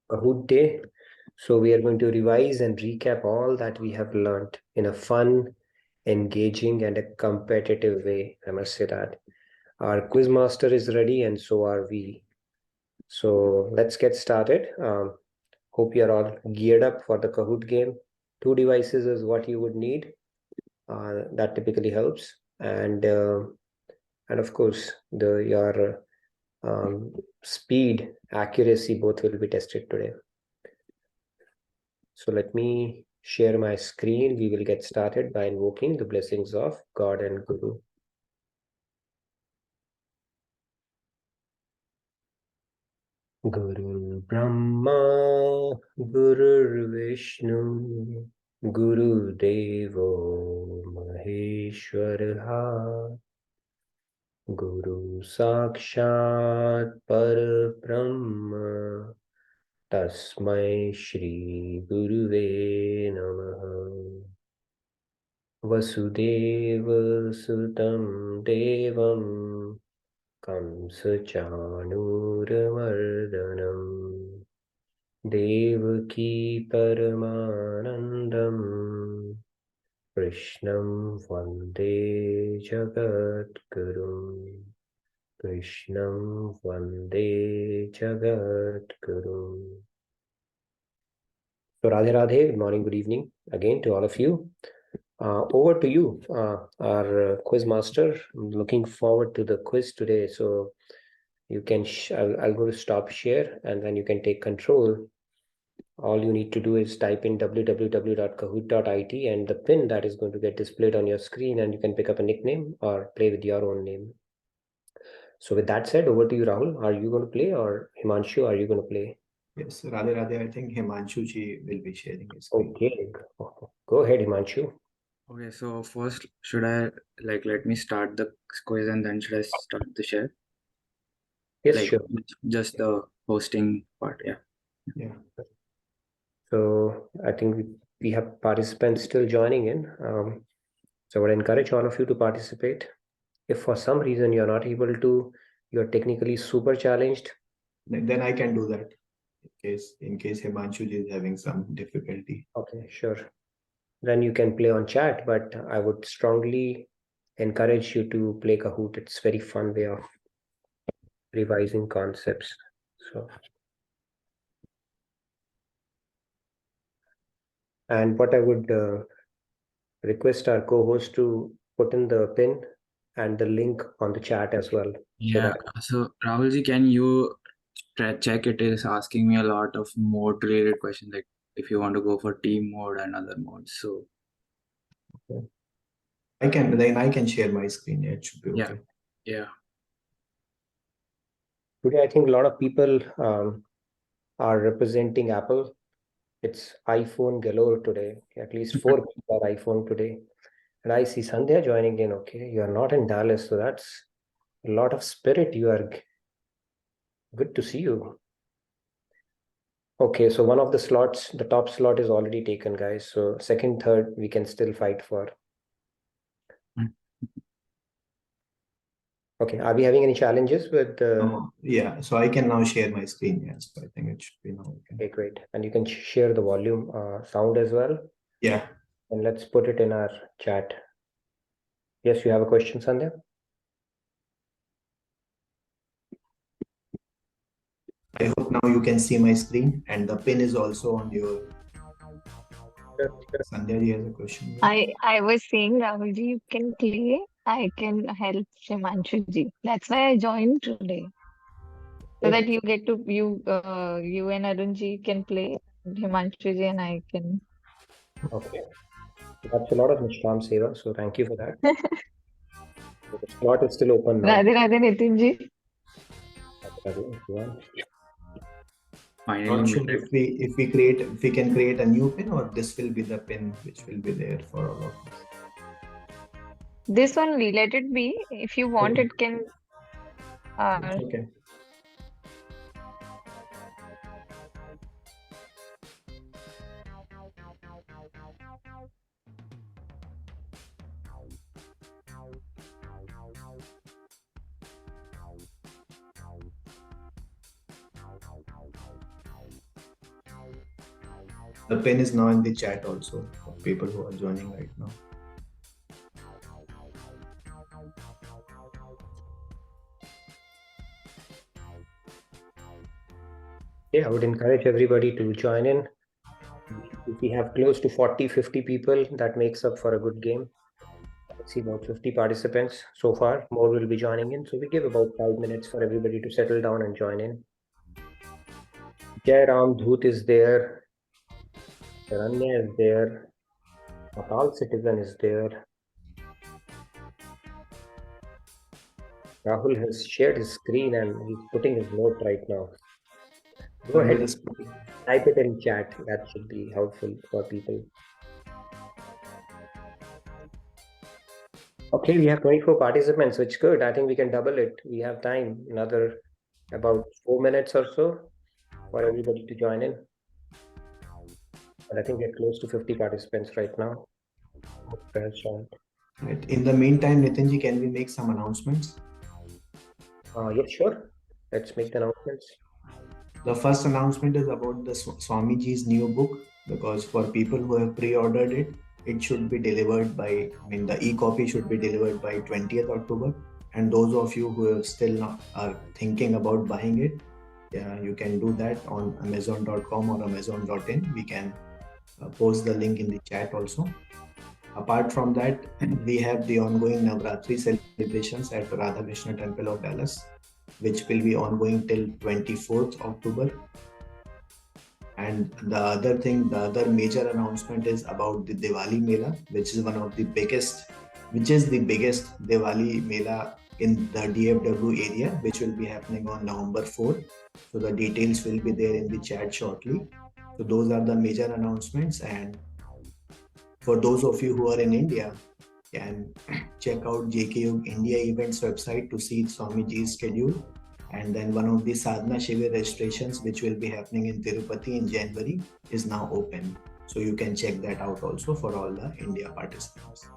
Kahoot day. So we are going to revise and recap all that we have learned in a fun, engaging, and a competitive way. I must say that. Our quiz master is ready, and so are we. So let's get started. Hope you're all geared up for the Kahoot game. 2 devices is what you would need. That typically helps. And of course, your speed, accuracy, both will be tested today. So let me share my screen. We will get started by invoking the blessings of God and Guru. Guru Brahma, Guru Vishnu, Guru Devo Maheshwara, Guru Sakshat Parabrahma, Tasmai Shri Guruve Namaha. Vasudeva Sutam Devam Kamsachanuramardanam Devaki Paramanandam Krishnam Vande Jagadgurum Krishnam Vande Jagadgurum. So Radhe Radhe, good morning, good evening again to all of you. Over to you, our quiz master. I'm looking forward to the quiz today. So you can, I'll go to stop share and then you can take control. All you need to do is type in www.kahoot.it and the pin that is going to get displayed on your screen, and you can pick up a nickname or play with your own name. So with that said, over to you, Rahul. Are you going to play, or Himanshu, are you going to play? Yes, Radhe Radhe. I think Himanshu ji will be sharing his screen. Okay, go ahead, Himanshu. Okay, so first, should I let me start the quiz and then should I start the share? Yes, sure. Just the hosting part, yeah. Yeah. So I think we have participants still joining in. So I would encourage all of you to participate. If for some reason you're not able to, you're technically super challenged. Then I can do that in case Himanshu ji is having some difficulty. Okay, sure. Then you can play on chat, but I would strongly encourage you to play Kahoot. It's a very fun way of revising concepts. So, and what I would request our co-host to put in the pin and the link on the chat as well. Yeah. So Rahulji, can you check? It is asking me a lot of mode related questions, like if you want to go for team mode and other modes. So okay. I can share my screen. It should be okay. Yeah. Today, I think a lot of people are representing Apple. It's iPhone galore today. At least 4 people are iPhone today. And I see Sandhya joining in. Okay, you are not in Dallas, so that's a lot of spirit. You are good to see you. Okay, so one of the slots, the top slot is already taken, guys. So second, third, we can still fight for. Okay, are we having any challenges with yeah, so I can now share my screen. Yes, so I think it should be now. Okay, great. And you can share the volume sound as well. Yeah. And let's put it in our chat. Yes, you have a question, Sandhya? I hope now you can see my screen, and the pin is also on your. Sandhya ji has a question. I was saying, Rahul ji, you can play. I can help Himanshu ji. That's why I joined today. So that you get to you and Arun ji can play, Himanshu ji and I can. Okay. That's a lot of Nishram Seva, so thank you for that. The slot is still open now. Radhe Radhe Nitin ji. Not sure if we can create a new pin, or this will be the pin which will be there for all of us. This only, let it be. If you want, it can. Okay. The pin is now in the chat also for people who are joining right now. Yeah, I would encourage everybody to join in. If we have close to 40-50 people, that makes up for a good game. I see about 50 participants so far. More will be joining in. So we give about 5 minutes for everybody to settle down and join in. Jai Ram Dhoot is there. Saranya is there. Atal Citizen is there. Rahul has shared his screen and he's putting his note right now. Go ahead, type it in chat. That should be helpful for people. Okay, we have 24 participants, which is good. I think we can double it. We have time, another about 4 minutes or so for everybody to join in. And I think we're close to 50 participants right now. Right. In the meantime, Nitinji, can we make some announcements? Yes, sure. Let's make the announcements. The first announcement is about the Swamiji's new book, because for people who have pre-ordered it, it should be delivered by, the e-copy should be delivered by 20th October. And those of you who are still not are thinking about buying it, you can do that on amazon.com or amazon.in. We can post the link in the chat also. Apart from that, we have the ongoing Navratri celebrations at Radha Krishna Temple of Dallas, which will be ongoing till 24th October. And the other major announcement is about the Diwali Mela, which is the biggest Diwali Mela in the DFW area, which will be happening on November 4th. So the details will be there in the chat shortly. So those are the major announcements. And for those of you who are in India, can check out JKU India Events website to see Swamiji's schedule. And then one of the Sadhana Shivir registrations, which will be happening in Tirupati in January, is now open. So you can check that out also for all the India participants.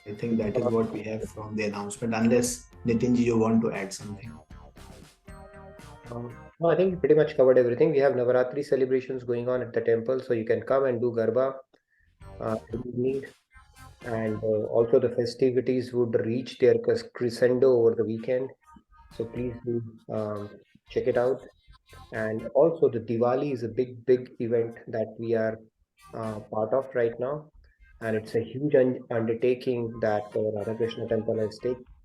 I think that is what we have from the announcement, unless Nitinji, you want to add something. No, I think we pretty much covered everything. We have Navaratri celebrations going on at the temple, so you can come and do Garba if you need. And also the festivities would reach their crescendo over the weekend. So please do check it out. And also the Diwali is a big event that we are part of right now. And it's a huge undertaking that Radha Krishna Temple has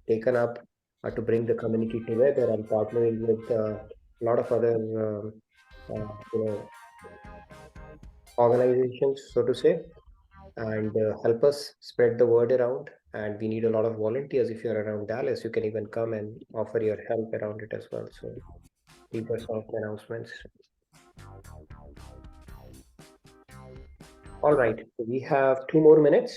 taken up to bring the community together and partnering with a lot of other organizations, so to say, and help us spread the word around. And we need a lot of volunteers. If you're around Dallas, you can even come and offer your help around it as well. So these are some of the announcements. All right, we have 2 more minutes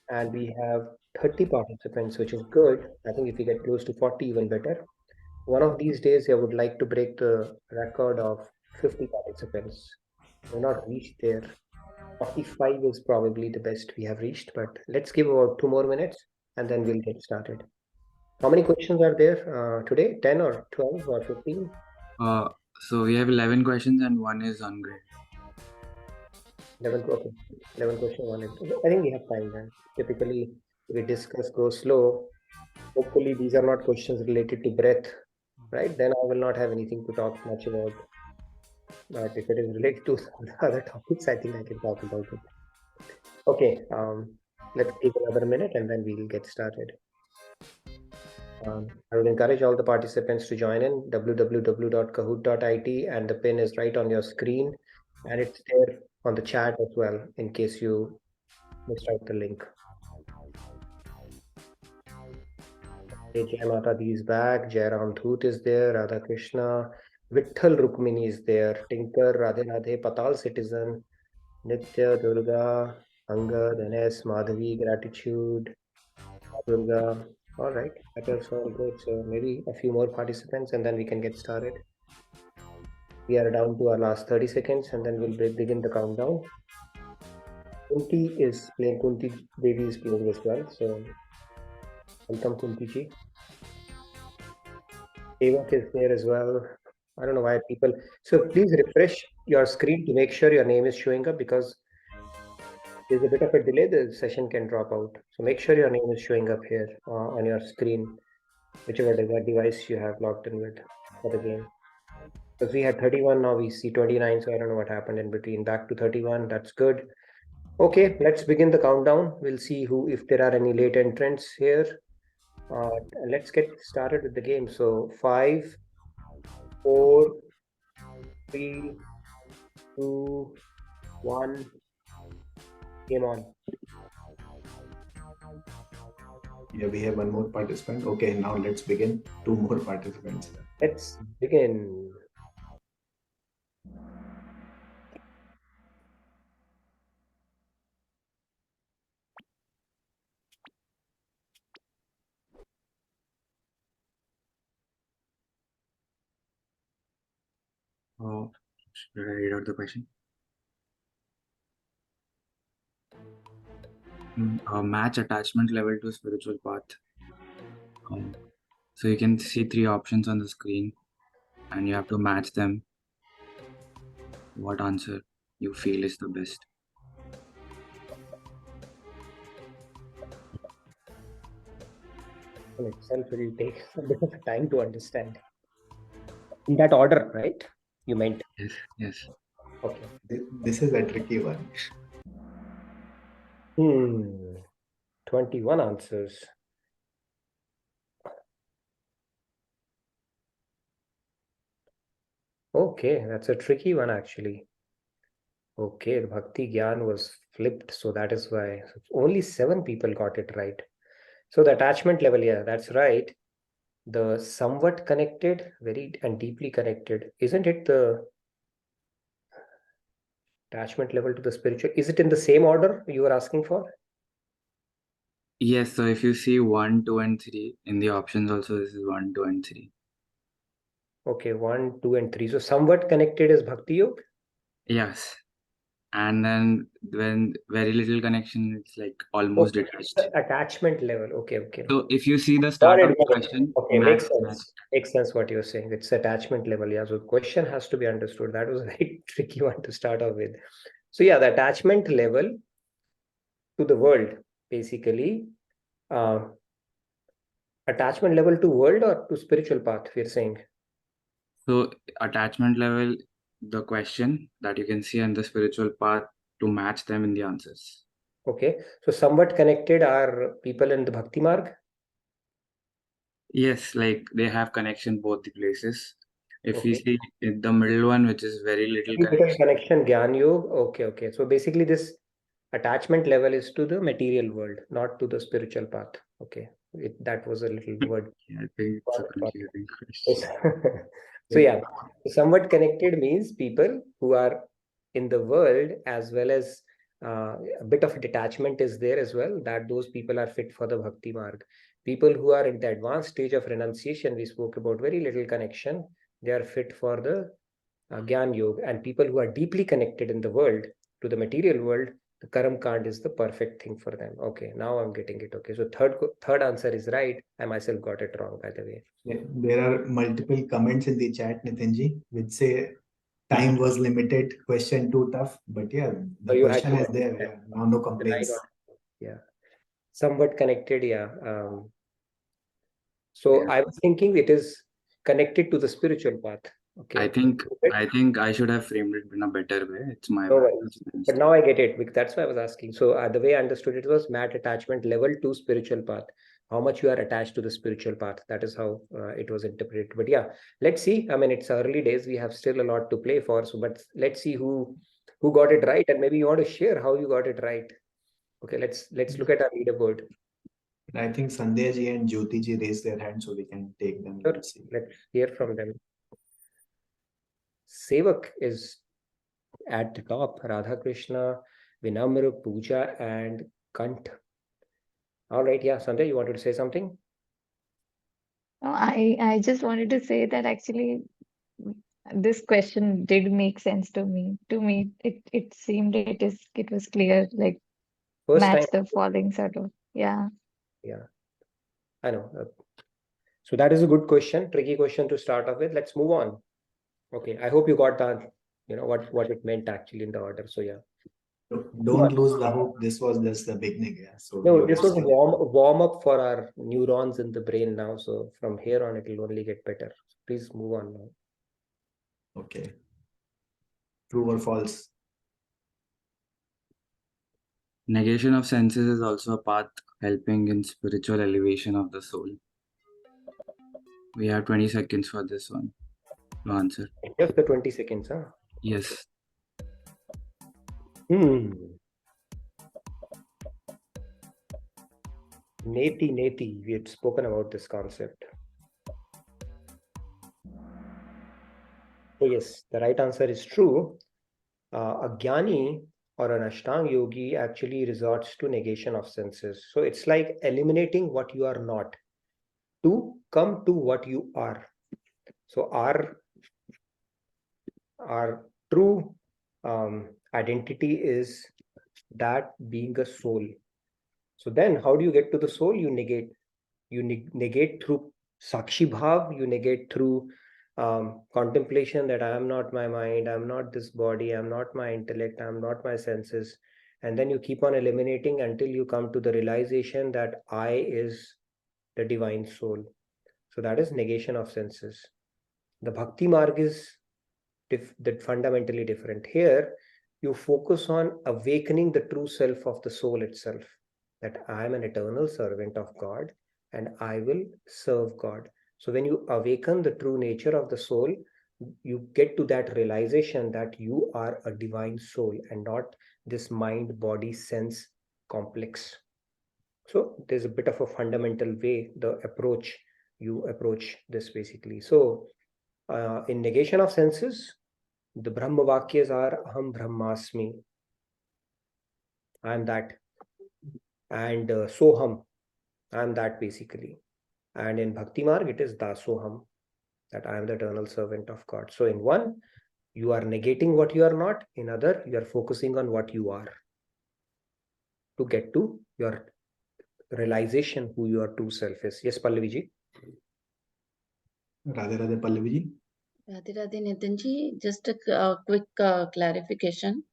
and we have 30 participants, which is good. I think if we get close to 40, even better. One of these days, I would like to break the record of 50 participants. We're not reached there. 45 is probably the best we have reached, but let's give about 2 more minutes and then we'll get started. How many questions are there today? 10 or 12 or 15? So we have 11 questions and one is on grade. 11, okay. 11 question, one is. I think we have time then. Typically, we discuss, go slow. Hopefully, these are not questions related to breath, right? Then I will not have anything to talk much about. But if it is related to other topics, I think I can talk about it. Okay, let's give another minute and then we'll get started. I would encourage all the participants to join in www.kahoot.it, and the pin is right on your screen and it's there on the chat as well in case you missed out the link. Jai Mata Di is back, Jai Ram Dhoot is there, Radha Krishna, Vitthal Rukmini is there, Tinker, Radhe Radhe, Patal Citizen, Nitya, Durga, Angad, NS, Madhavi, Gratitude, Durga. All right, that is all good. So maybe a few more participants and then we can get started. We are down to our last 30 seconds and then we'll begin the countdown. Kunti is playing, Kunti Devi is playing as well. So welcome Kunti ji. Evak is there as well. I don't know why people. So please refresh your screen to make sure your name is showing up, because there's a bit of a delay, the session can drop out. So make sure your name is showing up here on your screen, whichever device you have logged in with for the game. Because we had 31, now we see 29, so I don't know what happened in between. Back to 31, that's good. Okay, let's begin the countdown. We'll see if there are any late entrants here. Let's get started with the game. So 5, 4, 3, 2, 1, game on. Yeah, we have one more participant. Okay, now let's begin. 2 more participants. Let's begin. Oh, should I read out the question? Match attachment level to spiritual path. So you can see 3 options on the screen and you have to match them. What answer you feel is the best. In itself will take a bit of time to understand. In that order, right? You meant? Yes, yes. Okay. This is a tricky one. 21 answers. Okay, that's a tricky one actually. Okay, the Bhakti Gyan was flipped, so that is why only 7 people got it right. So the attachment level, yeah, that's right. The somewhat connected, very and deeply connected, isn't it the attachment level to the spiritual? Is it in the same order you were asking for? Yes, so if you see 1, 2, and 3 in the options also, this is 1, 2, and 3. Okay, 1, 2, and 3. So somewhat connected is Bhakti Yoga? Yes. And then when very little connection, it's like almost detached. Attachment level. Okay. So if you see the start of the question, okay, makes sense. Makes sense what you're saying. It's attachment level. Yeah. So question has to be understood. That was a very tricky one to start off with. So yeah, the attachment level to the world, basically. Attachment level to world or to spiritual path, we're saying. So attachment level, the question that you can see on the spiritual path to match them in the answers. Okay. So somewhat connected are people in the Bhakti Marg? Yes, like they have connection both the places. If we Okay. see in the middle one, which is very little connection, Gyan Yoga. Okay. So basically this attachment level is to the material world, not to the spiritual path. Okay. That was a little word. Yeah, I think it's a confusing question. So yeah, somewhat connected means people who are in the world, as well as a bit of detachment is there as well, that those people are fit for the Bhakti Marg. People who are in the advanced stage of renunciation, we spoke about very little connection, they are fit for the Gyan Yoga. And people who are deeply connected in the world, to the material world, the Karam Kand is the perfect thing for them. Okay, now I'm getting it. Okay, so third answer is right. I myself got it wrong, by the way. Yeah, there are multiple comments in the chat, Nitinji, which say time was limited, question too tough. But yeah, the question is there. Yeah, now no complaints. Yeah, somewhat connected. Yeah. So I was thinking it is connected to the spiritual path. Okay. I think I should have framed it in a better way. It's my No bad. worries. But now I get it, because that's why I was asking. So the way I understood it was mat attachment level to spiritual path. How much you are attached to the spiritual path. That is how it was interpreted. But yeah, let's see. I mean, it's early days. We have still a lot to play for. So, but let's see who got it right, and maybe you want to share how you got it right. Okay, let's look at our leaderboard. I think Sandhya ji and Jyoti ji raised their hands, so we can take them. Sure. Let's hear from them. Sevak is at the top. Radha Krishna, Vinamra, Pooja, and Kant. All right. Yeah, Sandhya, you wanted to say something? No, I just wanted to say that actually this question did make sense to me. To me, it seemed it was clear, like First match time. the falling sort of. Yeah. Yeah, I know. So that is a good question, tricky question to start off with. Let's move on. Okay, I hope you got that, what it meant actually in the order. So yeah. Don't lose the hope. This was just the beginning. Yeah. So No, you this have was a seen. warm up for our neurons in the brain now. So from here on, it will only get better. Please move on now. Okay. True or false? Negation of senses is also a path helping in spiritual elevation of the soul. We have 20 seconds for this one to answer. Just the 20 seconds, huh? Yes. Neti, we had spoken about this concept. So yes, the right answer is true. A jnani or an Ashtanga yogi actually resorts to negation of senses. So it's like eliminating what you are not to come to what you are. So our true identity is that being a soul. So then how do you get to the soul? You negate. You negate through sakshi bhav, you negate through contemplation that I am not my mind, I'm not this body, I'm not my intellect, I'm not my senses. And then you keep on eliminating until you come to the realization that I is the divine soul. So that is negation of senses. The bhakti marg is fundamentally different. Here, you focus on awakening the true self of the soul itself, that I am an eternal servant of God and I will serve God. So when you awaken the true nature of the soul, you get to that realization that you are a divine soul and not this mind, body, sense complex. So there's a bit of a fundamental way, you approach this basically. So in negation of senses, the Brahma Vakyas are Aham Brahmasmi. I am that. And Soham. I am that basically. And in Bhakti Marg, it is Dasoham, that I am the eternal servant of God. So in one, you are negating what you are not. In other, you are focusing on what you are to get to your realization who your true self is. Yes, Pallavi ji. Radhe Radhe Pallavi ji. Radhe Radhe Nitin ji, just a quick clarification.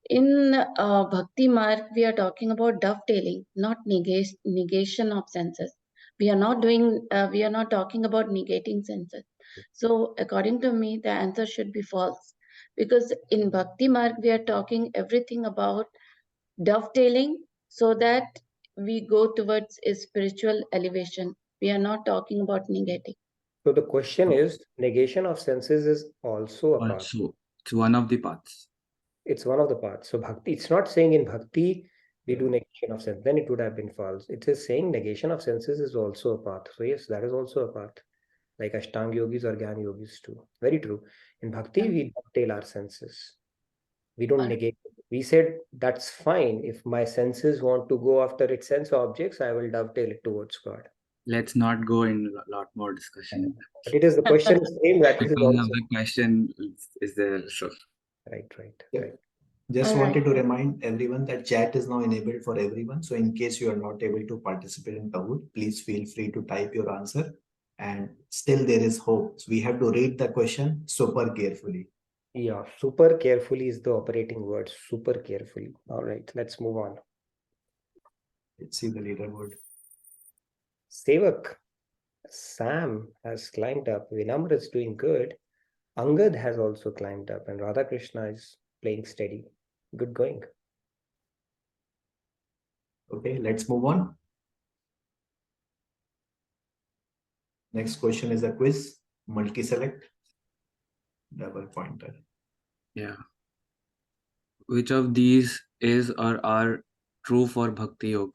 In Bhakti Marg, we are talking about dovetailing, not negation of senses. We are not talking about negating senses. So according to me, the answer should be false. Because in Bhakti Marg, we are talking everything about dovetailing so that we go towards a spiritual elevation. We are not talking about negating. So the question is, negation of senses is also a path. Also, it's one of the paths. It's one of the paths. So bhakti, it's not saying in bhakti we do negation of sense. Then it would have been false. It is saying negation of senses is also a path. So yes, that is also a path. Like Ashtanga yogis or Gyan yogis too. Very true. In bhakti, we dovetail our senses. We don't negate. We said that's fine. If my senses want to go after its sense objects, I will dovetail it towards God. Let's not go in a lot more discussion. But it is the question is same that Because is also of the question is there. So right. Yeah. Just wanted to remind everyone that chat is now enabled for everyone. So in case you are not able to participate in Kahoot, please feel free to type your answer. And still there is hope. So we have to read the question super carefully. Yeah, super carefully is the operating word. Super carefully. All right, let's move on. Let's see the leaderboard. Sevak, Sam has climbed up. Vinamra is doing good. Angad has also climbed up, and Radhakrishna is playing steady. Good going. Okay, let's move on. Next question is a quiz, multi-select, double pointer. yeah. Which of these is or are true for Bhakti Yoga?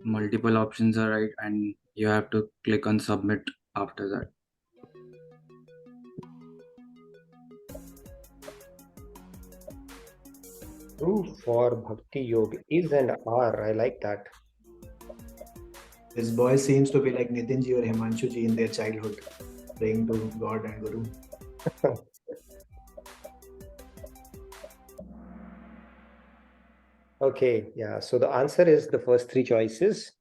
Multiple options are right, and you have to click on submit after that. True for Bhakti Yoga is and are. I like that. This boy seems to be like Nitin ji or Himanshu ji in their childhood, praying to God and Guru. Okay, yeah. So the answer is the first three choices.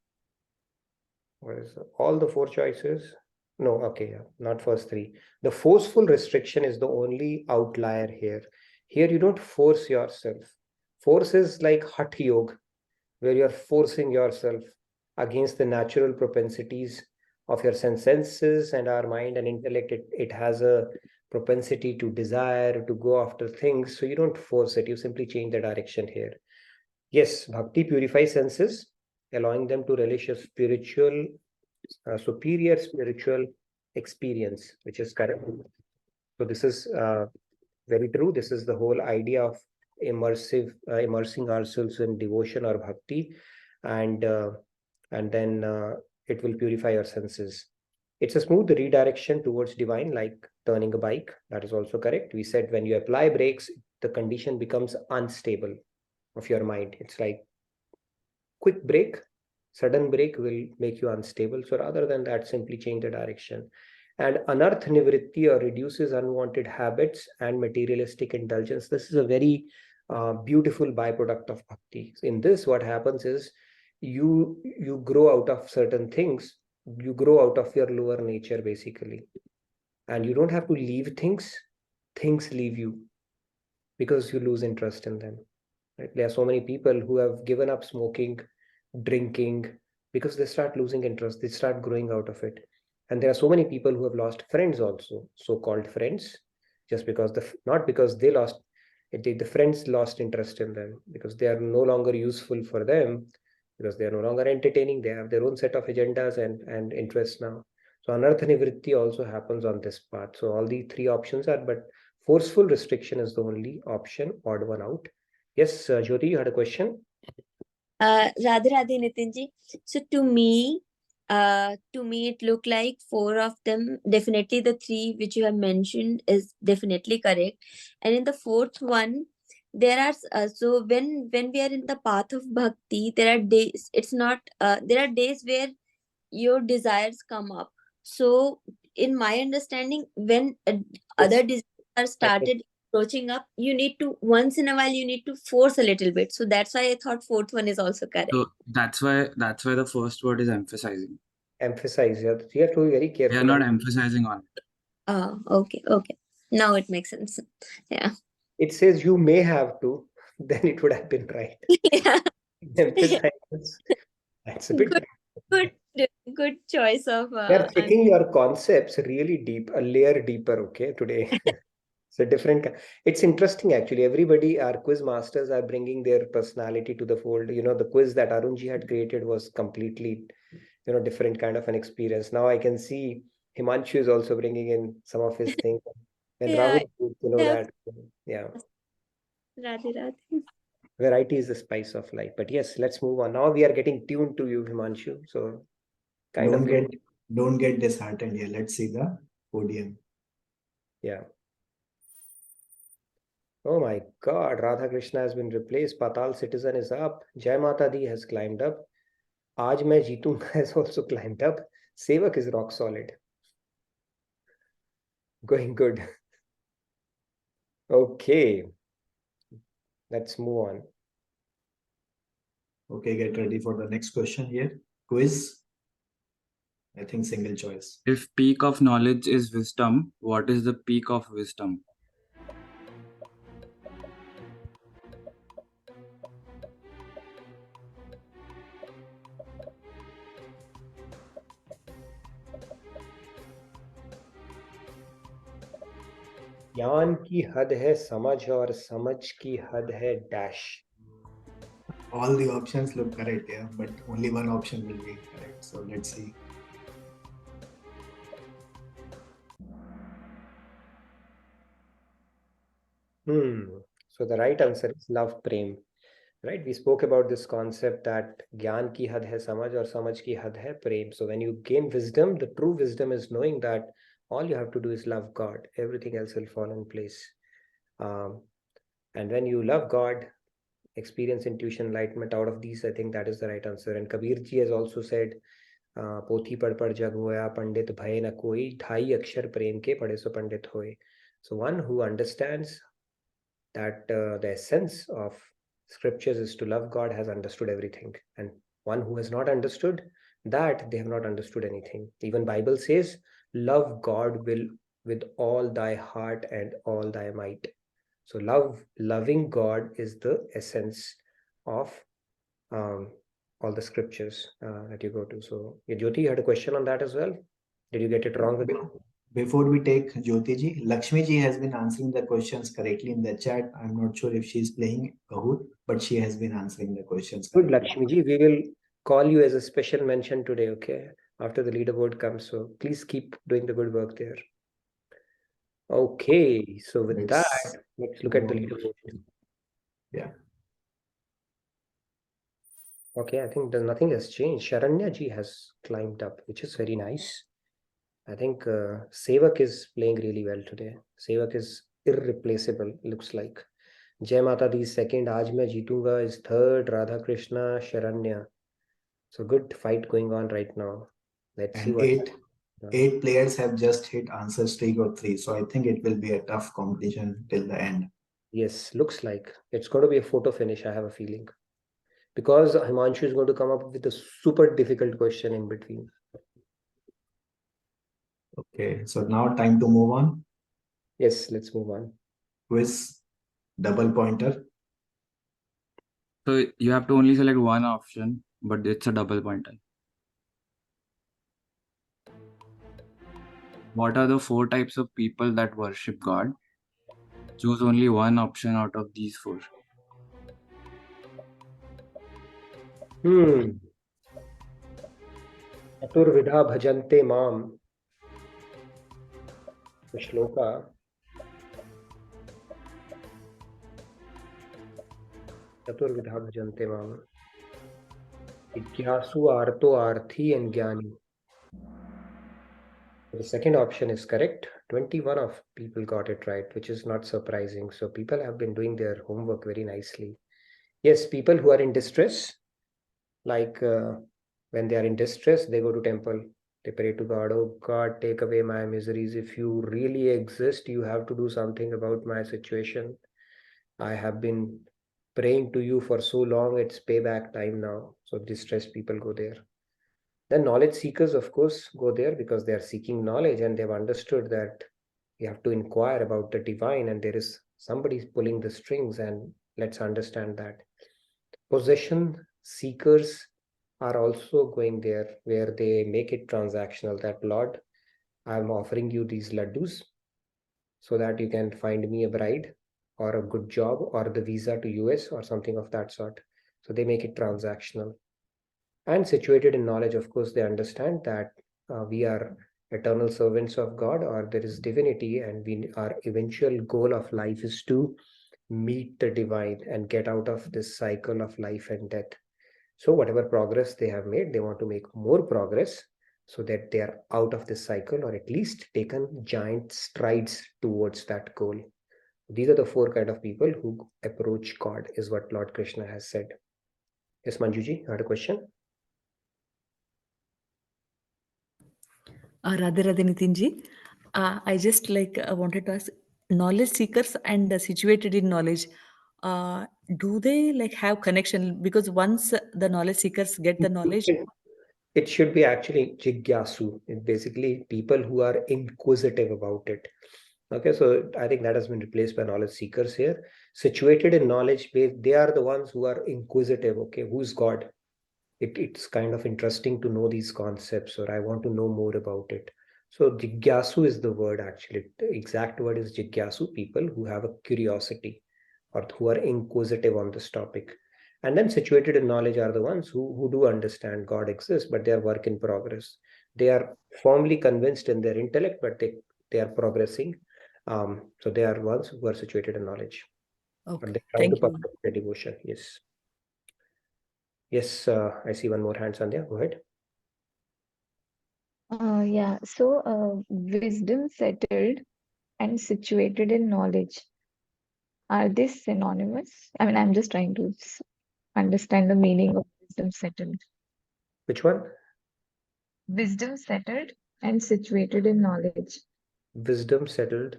What is all the four choices? No, okay, yeah, not first three. The forceful restriction is the only outlier here. Here you don't force yourself. Force is like Hatha Yoga, where you're forcing yourself against the natural propensities of your senses and our mind and intellect. It has a propensity to desire, to go after things. So you don't force it, you simply change the direction here. Yes, bhakti purifies senses, allowing them to relish a superior spiritual experience, which is correct. So this is very true. This is the whole idea of immersing ourselves in devotion or bhakti, and then it will purify our senses. It's a smooth redirection towards divine, like turning a bike. That is also correct. We said when you apply brakes, the condition becomes unstable of your mind. It's like quick break, sudden break will make you unstable. So rather than that, simply change the direction. And anarth nivritti, or reduces unwanted habits and materialistic indulgence. This is a very beautiful byproduct of bhakti. In this, what happens is you grow out of certain things. You grow out of your lower nature, basically. And you don't have to leave things. Things leave you because you lose interest in them. Right? There are so many people who have given up smoking, drinking, because they start losing interest. They start growing out of it. And there are so many people who have lost friends also, so-called friends, just because not because they lost it, the friends lost interest in them, because they are no longer useful for them, because they are no longer entertaining. They have their own set of agendas and interests now. So anartha nivritti also happens on this path. So all the three options are, but forceful restriction is the only option, odd one out. Yes, Jyoti, you had a question? Radhe Radhe Nitinji. So to me, it looked like four of them. Definitely the three which you have mentioned is definitely correct. And in the fourth one, there are so when we are in the path of bhakti, there are days. It's not. There are days where your desires come up. So in my understanding, when other desires are started approaching up, you need to, once in a while, you need to force a little bit. So that's why I thought fourth one is also correct. So that's why the first word is emphasizing. Emphasize. You have to be very careful. We are not emphasizing on it. Okay. Now it makes sense. Yeah. It says you may have to, then it would have been right. Yeah. Emphasize. That's a bit Good choice of. They're taking your concepts really deep, a layer deeper, okay, today. It's a different. It's interesting, actually. Everybody, our quiz masters, are bringing their personality to the fold. You know, the quiz that Arunji had created was completely, different kind of an experience. Now I can see Himanshu is also bringing in some of his things. And Yeah, Rahul, that. Yeah. Radhe Radhe. Variety is the spice of life. But yes, let's move on. Now we are getting tuned to you, Himanshu. So don't get disheartened here. Let's see the podium. Yeah. Oh my God, Radha Krishna has been replaced. Patal Citizen is up. Jai Mata Di has climbed up. Aaj Main Jeetunga has also climbed up. Sevak is rock solid. Going good. Okay. Let's move on. Okay, get ready for the next question here. Quiz. I think single choice. If peak of knowledge is wisdom, what is the peak of wisdom? ज्ञान की हद है समझ और समझ की हद है dash. All the options look correct, yeah, but only one option will be correct. So let's see. So the right answer is love prem. Right? We spoke about this concept that gyan ki had hai samajh or samajh ki had hai prem. So when you gain wisdom, the true wisdom is knowing that all you have to do is love God. Everything else will fall in place. And when you love God, experience intuition, enlightenment, out of these, I think that is the right answer. And Kabir ji has also said, पोथी पढ़ पढ़ जग होया पंडित भय न कोई ढाई अक्षर प्रेम के पढ़े सो पंडित होए. So one who understands that the essence of scriptures is to love God has understood everything, and one who has not understood that, they have not understood anything. Even Bible says love God with all thy heart and all thy might. So loving God is the essence of all the scriptures that you go to. So, Jyoti, you had a question on that as well? Did you get it wrong again? Before we take Jyoti ji, Lakshmi ji has been answering the questions correctly in the chat. I'm not sure if she's playing Kahoot, but she has been answering the questions Good, correctly. Lakshmi ji. We will call you as a special mention today, okay? After the leaderboard comes. So please keep doing the good work there. Okay, so with that, let's look at the leaderboard. Yeah. Okay, I think nothing has changed. Sharanya ji has climbed up, which is very nice. I think Sevak is playing really well today. Sevak is irreplaceable, looks like. Jai Mata Di second, Aaj Main Jeetunga is third, Radha Krishna, Sharanya. So good fight going on right now. Let's see And what. eight players have just hit answer streak of 3. So I think it will be a tough competition till the end. Yes, looks like it's going to be a photo finish, I have a feeling. Because Himanshu is going to come up with a super difficult question in between. Okay, so now time to move on. Yes, let's move on. Quiz, double pointer. So you have to only select one option, but it's a double pointer. What are the 4 types of people that worship God? Choose only one option out of these 4. Chaturvidha bhajante mam. The shloka. Chaturvidha bhajante mam. Jigyasu, Arto, Arthi, and Jnani. The second option is correct. 21 of people got it right, which is not surprising. So people have been doing their homework very nicely. Yes, people who are in distress, like when they are in distress, they go to temple. They pray to God, oh God, take away my miseries. If you really exist, you have to do something about my situation. I have been praying to you for so long, it's payback time now. So distressed people go there. Then knowledge seekers, of course, go there because they are seeking knowledge and they've understood that you have to inquire about the divine and there is somebody pulling the strings, and let's understand that. Possession seekers are also going there where they make it transactional that, Lord, I'm offering you these laddus so that you can find me a bride or a good job or the visa to US or something of that sort. So they make it transactional. And situated in knowledge, of course, they understand that we are eternal servants of God, or there is divinity, and our eventual goal of life is to meet the divine and get out of this cycle of life and death. So whatever progress they have made, they want to make more progress so that they are out of this cycle, or at least taken giant strides towards that goal. These are the 4 kind of people who approach God, is what Lord Krishna has said. Yes, Manjuji, you had a question? Radhe Radhe Nitinji. I just wanted to ask, knowledge seekers and situated in knowledge, do they have connection? Because once the knowledge seekers get the knowledge, It should be actually Jigyasu. It's basically people who are inquisitive about it. Okay, so I think that has been replaced by knowledge seekers here. Situated in knowledge, they are the ones who are inquisitive. Okay, who's God? It's kind of interesting to know these concepts, or I want to know more about it. So Jigyasu is the word actually. The exact word is Jigyasu, people who have a curiosity or who are inquisitive on this topic. And then situated in knowledge are the ones who do understand God exists, but they are work in progress. They are firmly convinced in their intellect, but they are progressing. So they are ones who are situated in knowledge. okay. But they try to perfect their devotion. Yes. Yes, I see one more hand, Sandhya. Go ahead. Yeah, so wisdom settled and situated in knowledge, are they synonymous? I mean, I'm just trying to understand the meaning of wisdom settled. Which one? Wisdom settled and situated in knowledge. Wisdom settled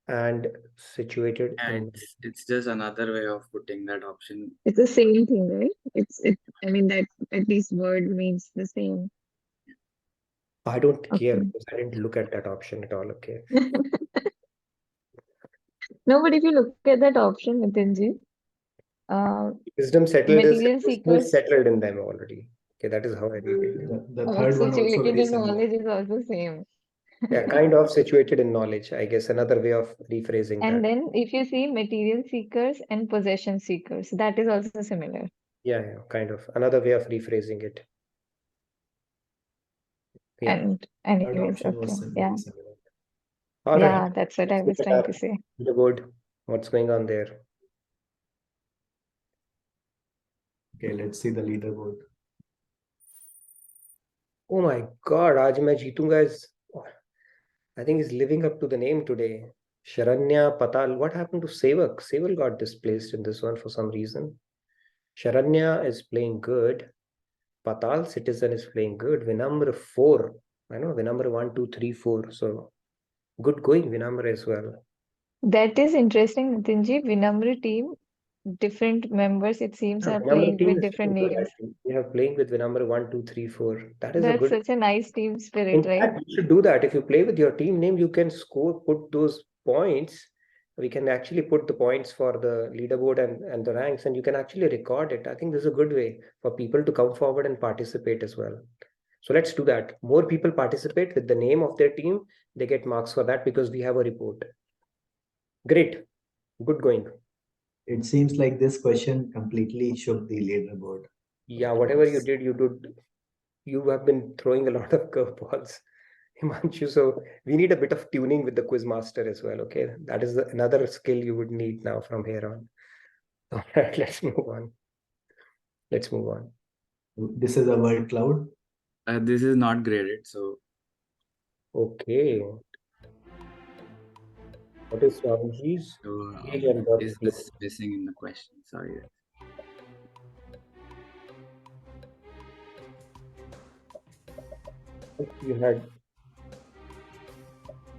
and situated Yeah, in. it's just another way of putting that option. It's the same thing, right? I mean that at least word means the same. I don't care Okay. because I didn't look at that option at all. Okay. No, but if you look at that option, Nitinji, Wisdom settled is material wisdom is seekers settled in them already. Okay, that is how I read it. The or third one also situated very in similar. knowledge is also same. Yeah, kind of situated in knowledge, I guess. Another way of rephrasing And that. then if you see material seekers and possession seekers, that is also similar. Yeah, kind of. Another way of rephrasing it. Yeah. And Third anyways, option okay. was Yeah. very similar. All Yeah, right. that's what I Let's was look at trying our to say. leaderboard. What's going on there? Okay, let's see the leaderboard. Oh my God, आज मैं जीतूंगा is I think he's living up to the name today. Sharanya Patal. What happened to Sevak? Sevak got displaced in this one for some reason. Sharanya is playing good. Patal Citizen is playing good. Vinamra 4. I know Vinamra 1, 2, 3, 4. So good going, Vinamra as well. That is interesting, Nitinji. Vinamra team, different members, it seems, Yeah, are Vinamra playing team with is different good, names. actually. We have playing with Vinamra 1, 2, 3, 4. That is a That's good. such a nice team In spirit, right? fact, you should do that. If you play with your team name, you can score, put those points. We can actually put the points for the leaderboard and the ranks, and you can actually record it. I think this is a good way for people to come forward and participate as well. So let's do that. More people participate with the name of their team. They get marks for that because we have a report. Great. Good going. It seems like this question completely shook the leaderboard. Yeah, whatever you did, you have been throwing a lot of curveballs, Himanshu. So we need a bit of tuning with the quiz master as well. Okay, that is another skill you would need now from here on. All right, let's move on. Let's move on. This is a word cloud. This is not graded, so Okay. What is Swamiji's age and birth is place? this missing in the question? Sorry. If you had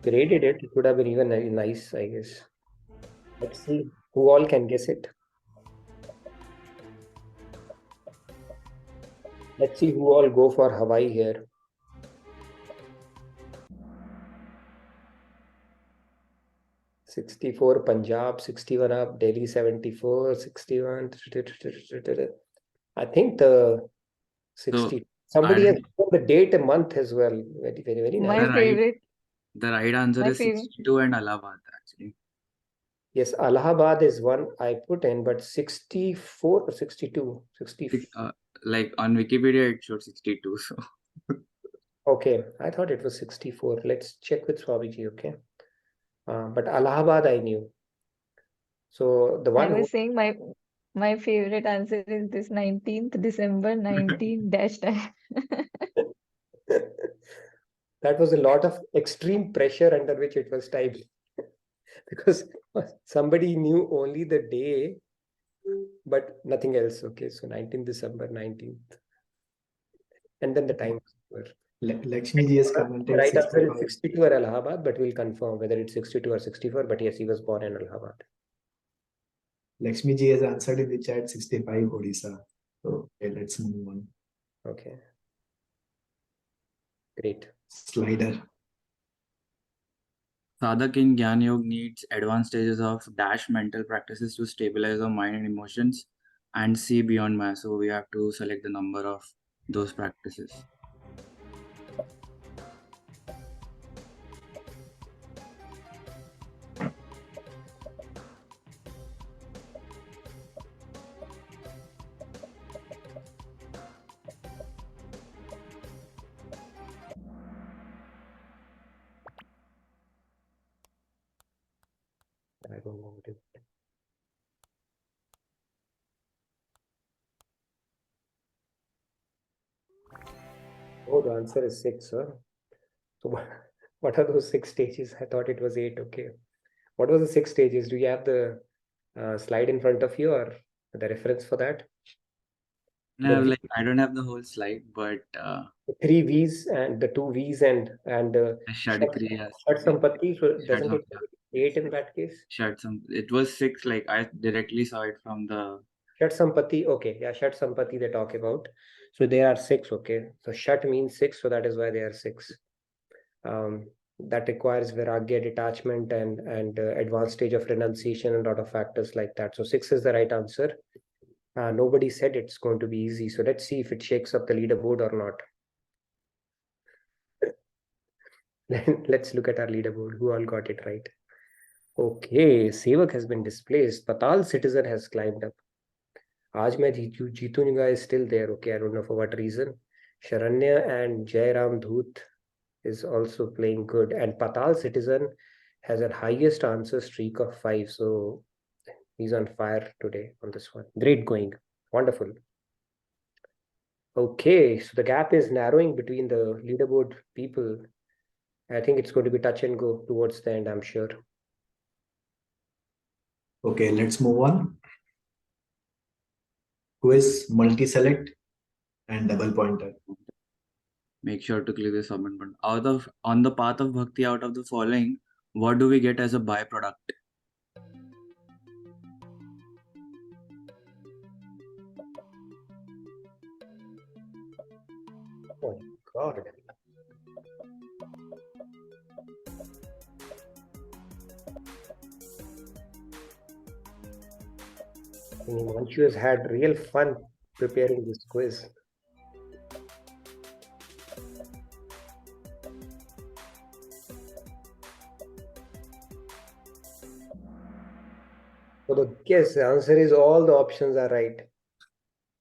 graded it, it would have been even nice, I guess. Let's see who all can guess it. Let's see who all go for Hawaii here. $64 Punjab, 61 up, Delhi 74, 61. I think the 60. Somebody has put the date, a month as well. Very, very, very nice. My favorite, The right answer My is favorite. 62 and Allahabad, actually. Yes, Allahabad is one I put in, but 64 or 62? 60. Like on Wikipedia, it showed 62. So Okay, I thought it was 64. Let's check with Swabiji, okay? But Allahabad I knew. So the I one who was saying my favorite answer is this 19th December 19 dash dash. that was a lot of extreme pressure under which it was typed because somebody knew only the day but nothing else. Okay, so 19th December 19th, and then the time. Lakshmi ji has commented Right answer 65. is 62 or Allahabad, but we'll confirm whether it's 62 or 64. But yes, he was born in Allahabad. Lakshmi ji has answered in the chat 65 Odisha. So okay, let's move on. Okay, great. Slider. Sadhak in Gyan Yoga needs advanced stages of dash mental practices to stabilize our mind and emotions and see beyond Maya. So we have to select the number of those practices. I don't know what it is. Oh, the answer is 6, sir. So what are those 6 stages? I thought it was 8. Okay. What was the 6 stages? Do you have the slide in front of you or the reference for that? No, like I don't have the whole slide, but the 3 V's and the 2 V's and Shadkriyas. Shat Sampatti. So doesn't it Shat- 8 in that case? It was 6. Like I directly saw it from the Shat Sampatti. Okay, yeah, Shat Sampatti they talk about. So they are 6. Okay, so Shat means 6, so that is why they are 6. that requires Vairagya, detachment, and advanced stage of renunciation, and a lot of factors like that. So 6 is the right answer. Nobody said it's going to be easy. So let's see if it shakes up the leaderboard or not. Let's look at our leaderboard. Who all got it right? Okay, Sevak has been displaced. Patal Citizen has climbed up. Aaj Main Jeetunga is still there. Okay, I don't know for what reason. Sharanya and Jairam Dhoot is also playing good. And Patal Citizen has a highest answer streak of 5. So he's on fire today on this one. Great going. Wonderful. Okay, so the gap is narrowing between the leaderboard people. I think it's going to be touch and go towards the end, I'm sure. Okay, let's move on. Quiz, multi-select, and double pointer. Make sure to click the submit button. On the path of bhakti, out of the following, what do we get as a byproduct? Oh God. I mean, Manchu has had real fun preparing this quiz. So the answer is all the options are right.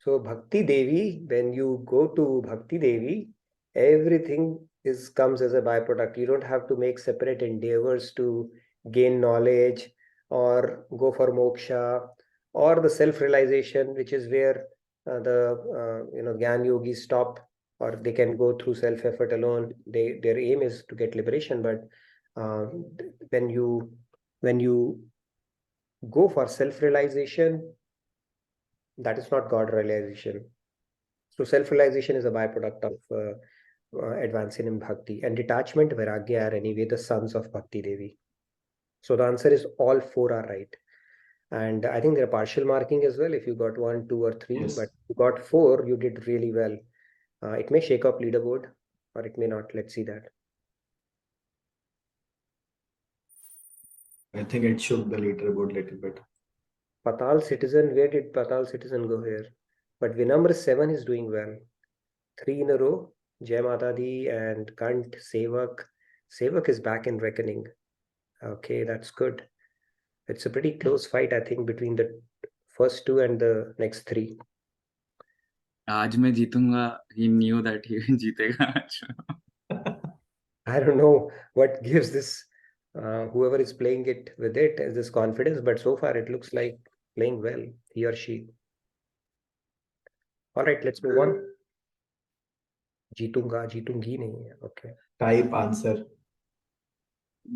So Bhakti Devi, when you go to Bhakti Devi, everything comes as a byproduct. You don't have to make separate endeavors to gain knowledge or go for moksha or the self-realization, which is where the Gyan yogis stop, or they can go through self-effort alone. Their aim is to get liberation, but when you go for self-realization, that is not God realization. So self-realization is a byproduct of advancing in bhakti, and detachment, vairagya are anyway the sons of Bhakti Devi. So the answer is all 4 are right. And I think there are partial marking as well if you got 1, 2, or 3, Yes. but if you got 4, you did really well. It may shake up leaderboard or it may not. Let's see that. I think it shook the leaderboard a little bit. Patal Citizen, where did Patal Citizen go here? But Vinamra 7 is doing well. 3 in a row. Jai Mata Di and Kant, Sevak. Sevak is back in reckoning. Okay, that's good. It's a pretty close fight, I think, between the first 2 and the next 3. Aaj main jeetunga. He knew that he jeetega. I don't know what gives this, whoever is playing it with it, this confidence, but so far it looks like playing well, he or she. All right, let's move on. Jeetunga, jeetungi nahi hai. Okay. Type answer.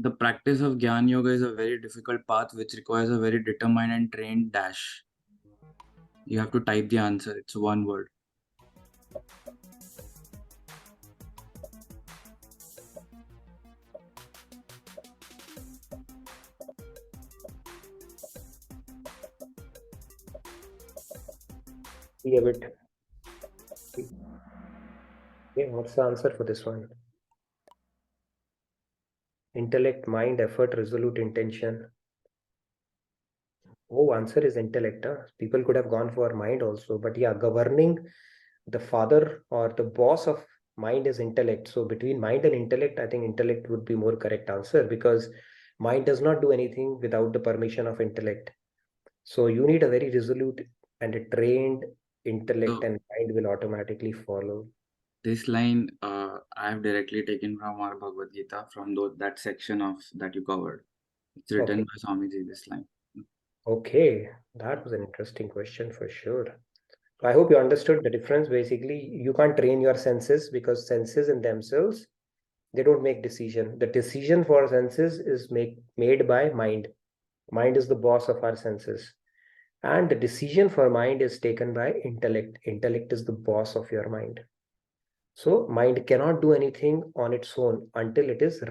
The practice of Gyan Yoga is a very difficult path which requires a very determined and trained dash. You have to type the answer. It's one word. See a bit. Okay, what's the answer for this one? Intellect, mind, effort, resolute intention. Oh, answer is intellect. Huh? People could have gone for mind also, but yeah, governing the father or the boss of mind is intellect. So between mind and intellect, I think intellect would be more correct answer, because mind does not do anything without the permission of intellect. So you need a very resolute and a trained intellect, So and mind will automatically follow. this line I have directly taken from our Bhagavad Gita, from that section of that you covered. It's written Okay. by Swamiji, this line. Okay, that was an interesting question for sure. I hope you understood the difference. Basically, you can't train your senses, because senses in themselves, they don't make decision. The decision for senses is made by mind. Mind is the boss of our senses. And the decision for mind is taken by intellect. Intellect is the boss of your mind. So mind cannot do anything on its own until it is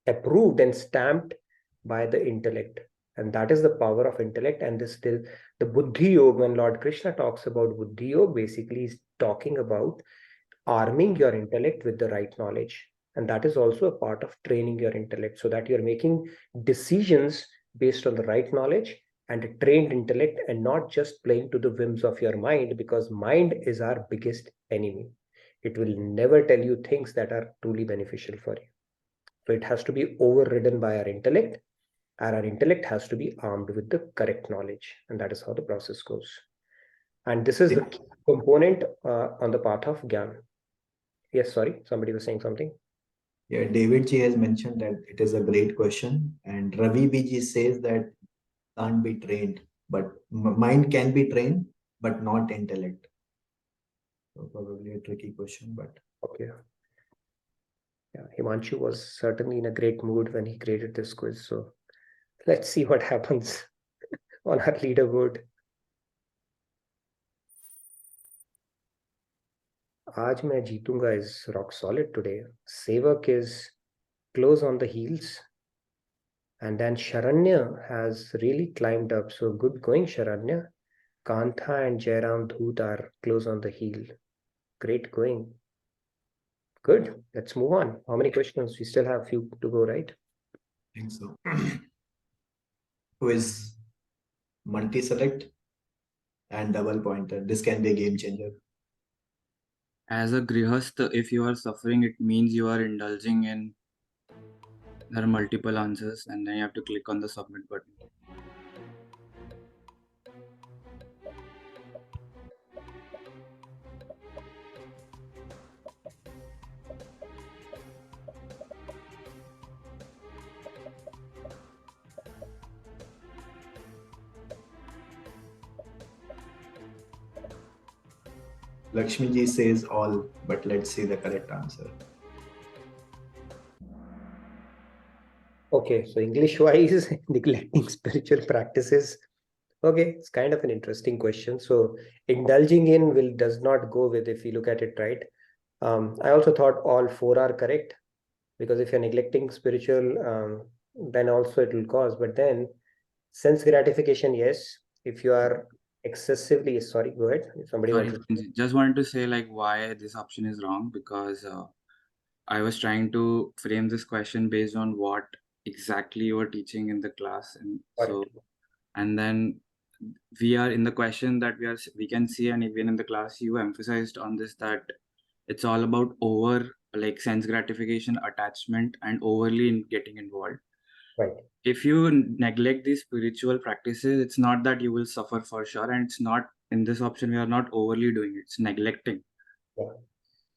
approved and stamped by the intellect. And that is the power of intellect. And this still, the Buddhi Yoga, when Lord Krishna talks about Buddhi Yoga, basically is talking about arming your intellect with the right knowledge. And that is also a part of training your intellect, so that you're making decisions based on the right knowledge and a trained intellect, and not just playing to the whims of your mind, because mind is our biggest enemy. It will never tell you things that are truly beneficial for you. So it has to be overridden by our intellect, and our intellect has to be armed with the correct knowledge. And that is how the process goes. And this is the key component on the path of Gyan. Yes, sorry, somebody was saying something. Yeah, David G has mentioned that it is a great question, and Ravi BG says that can't be trained, but mind can be trained, but not intellect. So probably a tricky question, but Okay. Yeah, Himanshu was certainly in a great mood when he created this quiz. So let's see what happens on our leaderboard. आज मैं जीतूंगा is rock solid today. Sevak is close on the heels. And then Sharanya has really climbed up. So good going, Sharanya. Kantha and Jairam Dhoot are close on the heel. Great going. Good. Let's move on. How many questions? We still have a few to go, right? I think so. Quiz, multi-select, and double pointer. This can be a game changer. As a grihast, if you are suffering, it means you are indulging in. There are multiple answers, and then you have to click on the submit button. Lakshmi ji says all, but let's see the correct answer. Okay, so English-wise, neglecting spiritual practices. Okay, it's kind of an interesting question. So indulging in does not go with, if you look at it, right? I also thought all four are correct, because if you're neglecting spiritual, then also it will cause. But then sense gratification, yes. If you are excessively, sorry, go ahead. If somebody Sorry, wants just wanted to say like why this option is wrong, because I was trying to frame this question based on what exactly you were teaching in the class, and so, and then we are in the question that we can see, and even in the class you emphasized on this, that it's all about like sense gratification, attachment, and overly getting involved. Right. If you neglect these spiritual practices, it's not that you will suffer for sure, and it's not in this option we are not overly doing it, it's neglecting. Yeah.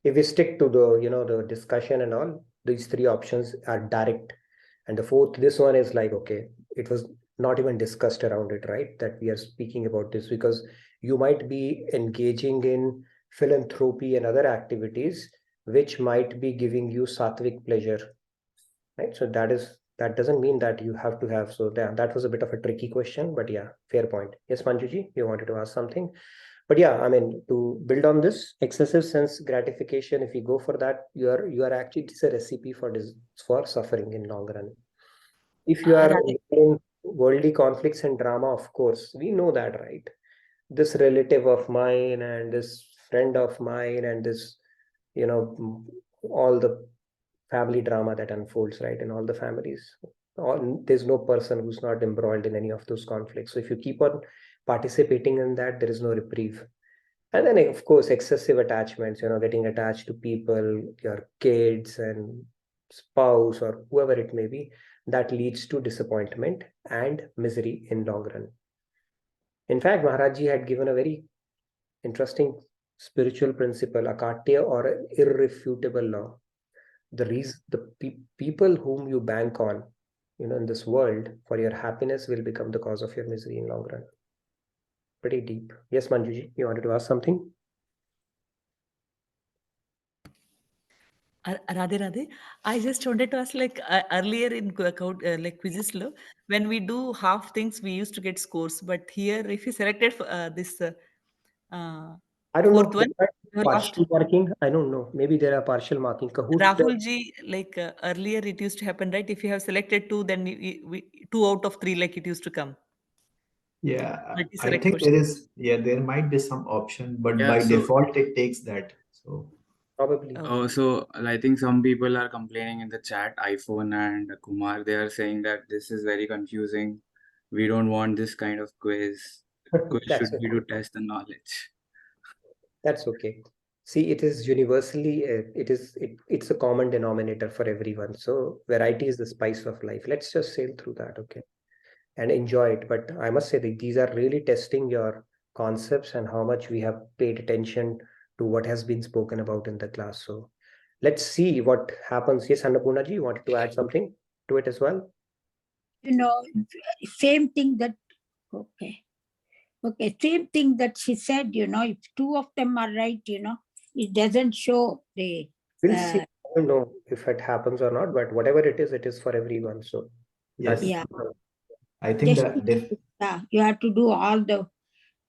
If we stick to the discussion and all, these three options are direct. And the fourth, this one is like, okay, it was not even discussed around it, right? That we are speaking about this, because you might be engaging in philanthropy and other activities which might be giving you sattvic pleasure, right? So that doesn't mean that you have to have. So that was a bit of a tricky question, but yeah, fair point. Yes, Manjuji, you wanted to ask something. But yeah, I mean, to build on this, excessive sense gratification, if you go for that, you are actually, it's a recipe for suffering in long run. If you are in worldly conflicts and drama, of course, we know that, right? This relative of mine and this friend of mine and this, all the family drama that unfolds, right, in all the families. There's no person who's not embroiled in any of those conflicts. So if you keep on participating in that, there is no reprieve. And then, of course, excessive attachments, getting attached to people, your kids and spouse or whoever it may be, that leads to disappointment and misery in long run. In fact, Maharaj Ji had given a very interesting spiritual principle, akatya, or irrefutable law. The people whom you bank on, in this world for your happiness will become the cause of your misery in long run. Pretty deep. Yes, Manjuji, you wanted to ask something? Radhe Radhe. I just wanted to ask, like earlier in like quizzes, when we do half things, we used to get scores. But here, if you selected this I don't fourth know. one, you lost. Partial marking? I don't know. Maybe there are partial marking. Kahoot. Rahul ji, like earlier it used to happen, right? If you have selected 2, then we 2 out of 3, like it used to come. Yeah, I Multi-select think question. there might be some option, but Yeah, by so default it takes that. So Probably. Oh, so I think some people are complaining in the chat, iPhone and Kumar, they are saying that this is very confusing. We don't want this kind of quiz. Quiz That's should be okay. to test the knowledge. That's okay. See, it is universally, it's a common denominator for everyone. So variety is the spice of life. Let's just sail through that, okay, and enjoy it. But I must say that these are really testing your concepts and how much we have paid attention to what has been spoken about in the class. So let's see what happens. Yes, Annapurna ji, you wanted to add something to it as well? Same thing that, okay, same thing that she said, if two of them are right, it doesn't show the. We'll see. I don't know if it happens or not, but whatever it is for everyone. So Yes. Yeah. I think you have to do all the,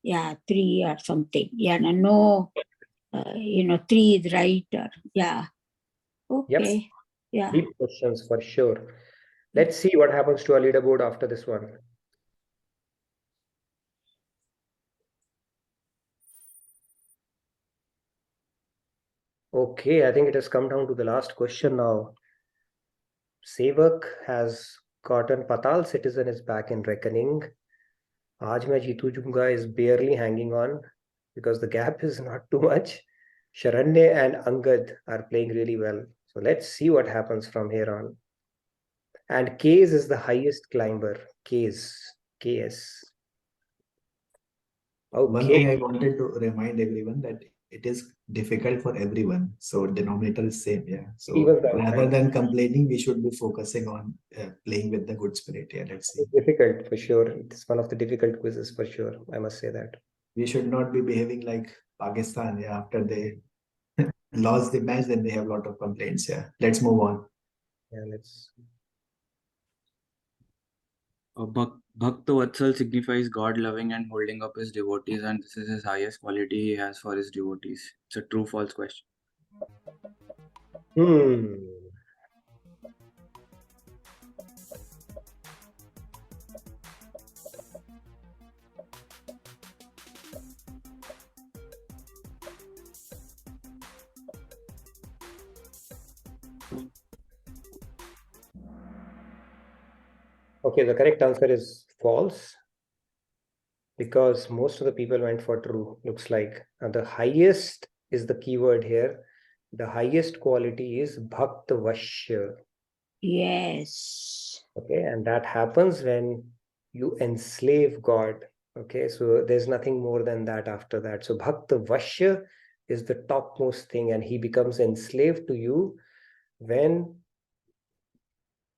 3 or something. No, 3 is right or, okay. Yes. Deep questions for sure. Let's see what happens to our leaderboard after this one. Okay, I think it has come down to the last question now. Sevak has gotten Patal Citizen is back in reckoning. Aaj Main Jeetu Junga is barely hanging on because the gap is not too much. Sharanya and Angad are playing really well. So let's see what happens from here on. And Ks is the highest climber. KS. Okay. One thing I wanted to remind everyone that it is difficult for everyone. So denominator is same. Yeah. So rather than complaining, we should be focusing on playing with the good spirit. Yeah. Let's see. It's difficult for sure. It's one of the difficult quizzes for sure. I must say that. We should not be behaving like Pakistan. Yeah. After they lost the match, then they have a lot of complaints. Yeah. Let's move on. Yeah. Let's. Bhakta Vatsal signifies God loving and holding up his devotees, and this is his highest quality he has for his devotees. It's a true-false question. Okay, the correct answer is false because most of the people went for true, looks like. And the highest is the keyword here. The highest quality is Bhakta Vashya. Yes. Okay, and that happens when you enslave God. Okay, so there's nothing more than that after that. So Bhakta Vashya is the topmost thing, and he becomes enslaved to you when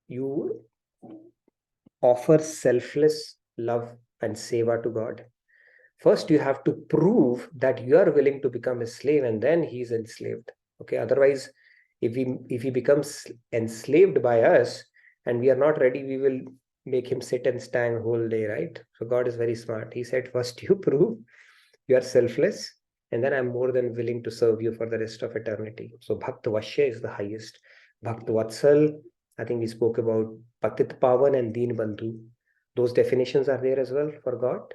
you offer selfless love and seva to God. First, you have to prove that you are willing to become a slave, and then he's enslaved. Okay, otherwise, if he becomes enslaved by us and we are not ready, we will make him sit and stand whole day, right? So God is very smart. He said, first you prove you are selfless, and then I'm more than willing to serve you for the rest of eternity. So Bhakta Vashya is the highest. Bhakta Vatsal, I think we spoke about Patit Pavan and Deen Bandhu. Those definitions are there as well for God.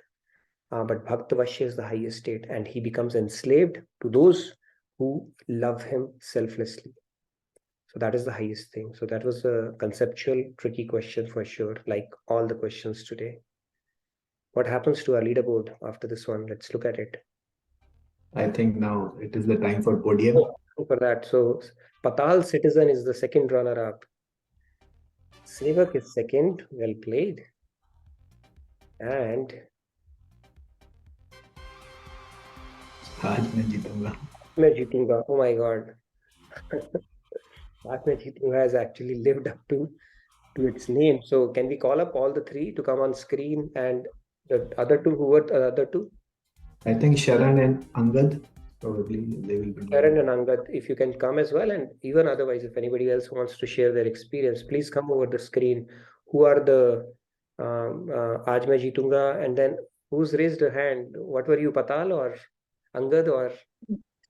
But Bhakta Vashya is the highest state, and he becomes enslaved to those who love him selflessly. So that is the highest thing. So that was a conceptual, tricky question for sure, like all the questions today. What happens to our leaderboard after this one? Let's look at it. I think now it is the time for podium. For that, so Patal Citizen is the second runner-up. Sevak is second, well played. And Aaj main jeetunga. Main jeetunga. Oh my God. Aaj main jeetunga has actually lived up to its name. So can we call up all the three to come on screen, and the other two, who were the other two? I think Sharan and Angad, probably they will be. Sharan and Angad, if you can come as well, and even otherwise, if anybody else wants to share their experience, please come over the screen. Who are the Aaj Main Jeetunga, and then who's raised a hand? What were you, Patal or Angad or?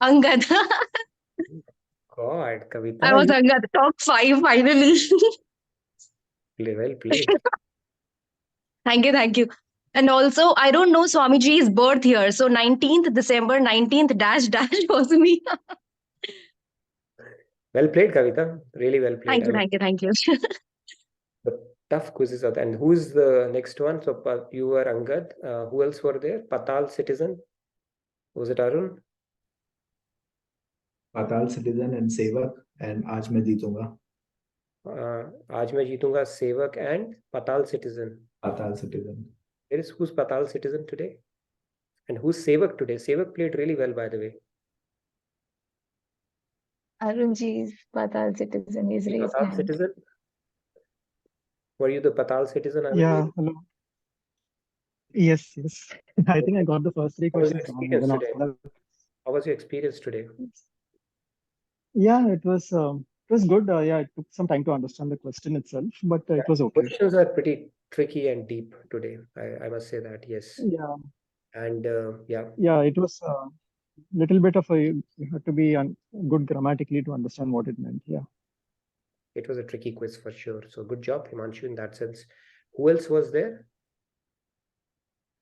Angad. God, Kavita. I was Angad, top 5 finally. Well played. Thank you. And also, I don't know Swamiji's birth year. So 19th December, 19th -- was me. Well played, Kavita. Really well played. Thank you. The tough quizzes are. And who's the next one? So you were Angad. Who else were there? Patal Citizen. Was it Arun? Patal Citizen and Sevak and Aaj Main Jeetunga. Aaj Main Jeetunga, Sevak and Patal Citizen. Patal Citizen. Who's Patal Citizen today? And who's Sevak today? Sevak played really well, by the way. Arunji's Patal Citizen is raised Patal hand. Citizen? Were you the Patal Citizen? Yeah, hello. Yes. I think I got the first three How was questions your wrong. experience today? How was your experience today? Yeah, it was good. Yeah, it took some time to understand the question itself, but it was okay. Questions are pretty tricky and deep today. I must say that, yes. Yeah. And yeah. Yeah, it was a little bit of you had to be good grammatically to understand what it meant. Yeah. It was a tricky quiz for sure. So good job, Himanshu, in that sense. Who else was there?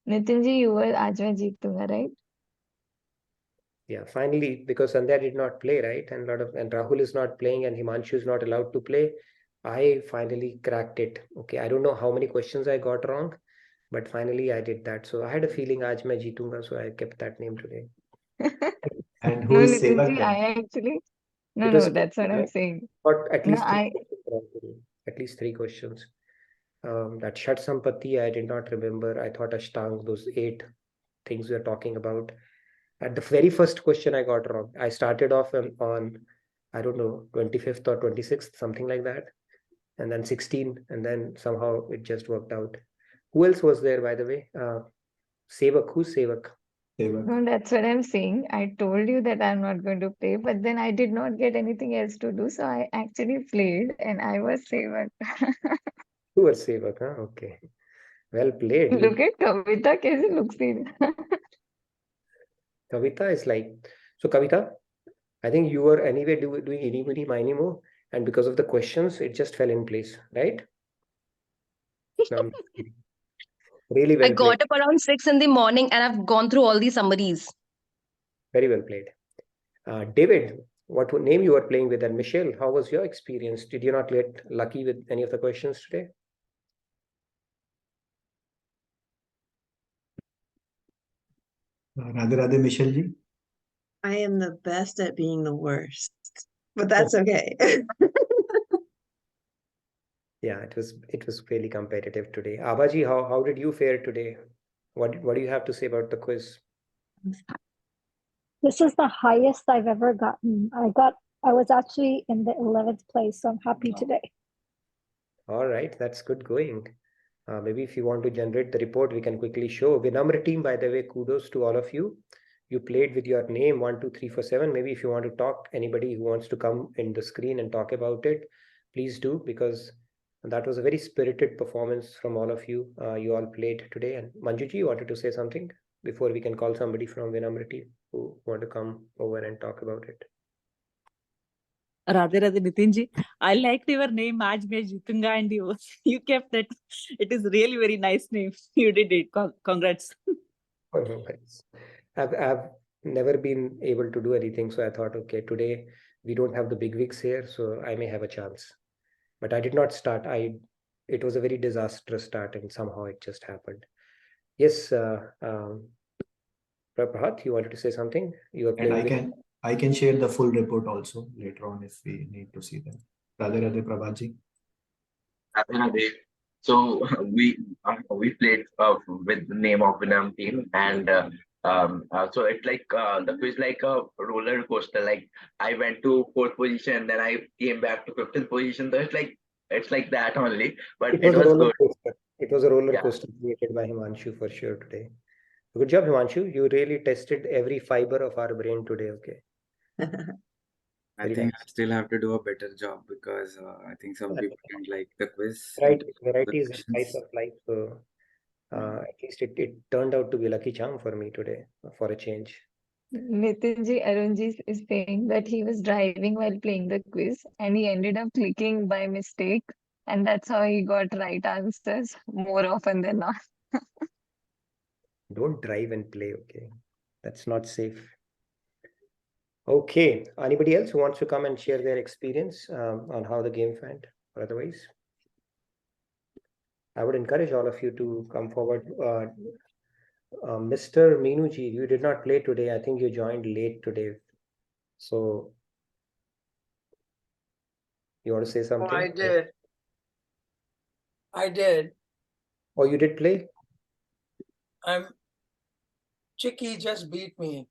Nitinji, you were Aaj Main Jeetunga, right? Yeah, finally, because Sandhya did not play, right? And Rahul is not playing and Himanshu is not allowed to play. I finally cracked it. Okay, I don't know how many questions I got wrong, but finally I did that. So I had a feeling Aaj Main Jeetunga, so I kept that name today. And who No, is Sevak Nitinji, then? I actually It no, was that's what I'm saying. Got at No, least three questions wrong today. At least 3 questions. That Shat Sampatti, I did not remember. I thought Ashtang, those 8 things we are talking about. At the very first question, I got wrong. I started off on I don't know, 25th or 26th, something like that. And then 16, and then somehow it just worked out. Who else was there, by the way? Sevak. Who's Sevak? Sevak. no, that's what I'm saying. I told you that I'm not going to play, but then I did not get anything else to do, so I actually played, and I was Sevak. Who was Sevak? Huh? Okay. Well played. Look at Kavita, कैसे looks रही Kavita is like, so Kavita, I think you were anyway doing Eeny, Meeny, Miny, Mo, and because of the questions, it just fell in place, right? No, I'm just kidding. Really I well played. got up around 6 in the morning and I've gone through all these summaries. Very well played. David, what name you were playing with? And Michelle, how was your experience? Did you not get lucky with any of the questions today? Radhe Radhe Michelle ji. I am the best at being the worst, but that's okay. Yeah, it was really competitive today. Abaji, how did you fare today? What do you have to say about the quiz? This is the highest I've ever gotten. I was actually in the 11th place, so I'm happy today. All right, that's good going. Maybe if you want to generate the report, we can quickly show. Vinamra team, by the way, kudos to all of you. You played with your name 1, 2, 3, 4, 7. Maybe if you want to talk, anybody who wants to come in the screen and talk about it, please do, because that was a very spirited performance from all of you. You all played today. And Manjuji, you wanted to say something before we can call somebody from Vinamra team who want to come over and talk about it. Radhe Radhe Nitinji, I liked your name, Aaj Main Jeetunga, and you kept that. It is really very nice name. You did it. Congrats. I've never been able to do anything, so I thought, okay, today we don't have the big wigs here, so I may have a chance. But I did not start. It was a very disastrous start, and somehow it just happened. Yes, Prabhat, you wanted to say something? You were playing And I can share the full report also later on if we need to see them. Radhe Radhe Prabhat ji. Radhe Radhe. So we played with the name of Vinam team, and so it's like the quiz like a roller coaster. Like I went to 4th position, then I came back to 15th position. So it's like that only. But it was good. It was a roller coaster created by Himanshu for sure today. Good job, Himanshu. You really tested every fiber of our brain today. Okay. I think I still have to do a better job because I think some people didn't like the quiz. Variety is the spice of life. So at least it turned out to be lucky charm for me today for a change. Nitinji, Arunji is saying that he was driving while playing the quiz and he ended up clicking by mistake, and that's how he got right answers more often than not. Don't drive and play, okay? That's not safe. Okay, anybody else who wants to come and share their experience on how the game went or otherwise? I would encourage all of you to come forward. Mr. Meenuji, you did not play today. I think you joined late today. So you want to say something? I did. I did. Oh, you did play? Chicky just beat me.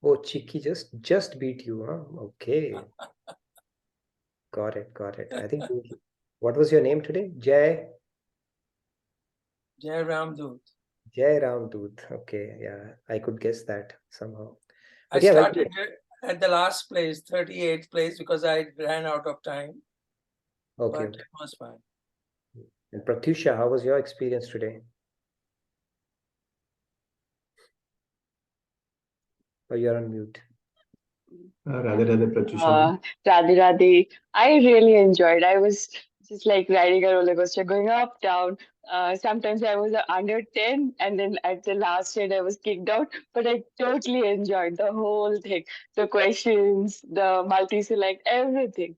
Oh, Chicky just beat you, huh? Okay. Got it. I think what was your name today? Jai Ramdut. Jai Ramdut. Okay, yeah, I could guess that somehow. I started at the last place, 38th place, because I ran out of time. Okay. But it was fine. And Pratyusha, how was your experience today? Oh, you're on mute. Radhe Pratyusha. Radhe Radhe. I really enjoyed. I was just like riding a roller coaster, going up, down. Sometimes I was under 10, and then at the last hit, I was kicked out. But I totally enjoyed the whole thing. The questions, the multi-select, everything.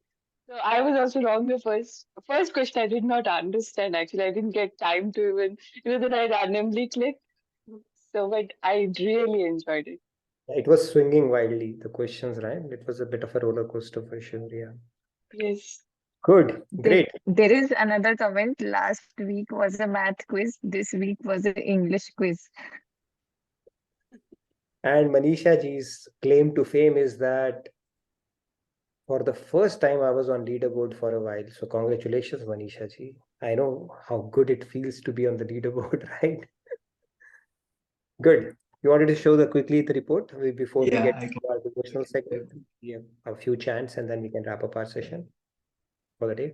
So I was also wrong the first question. I did not understand, actually. I didn't get time to even, that I randomly clicked. So, but I really enjoyed it. It was swinging wildly, the questions, right? It was a bit of a roller coaster for sure, yeah. Yes. Good, great. There is another comment. Last week was a math quiz. This week was an English quiz. And Manisha ji's claim to fame is that for the first time I was on leaderboard for a while. So congratulations, Manisha ji. I know how good it feels to be on the leaderboard, right? Good. You wanted to show quickly the report before we get to our devotional segment? We have a few chants and then we can wrap up our session for the day.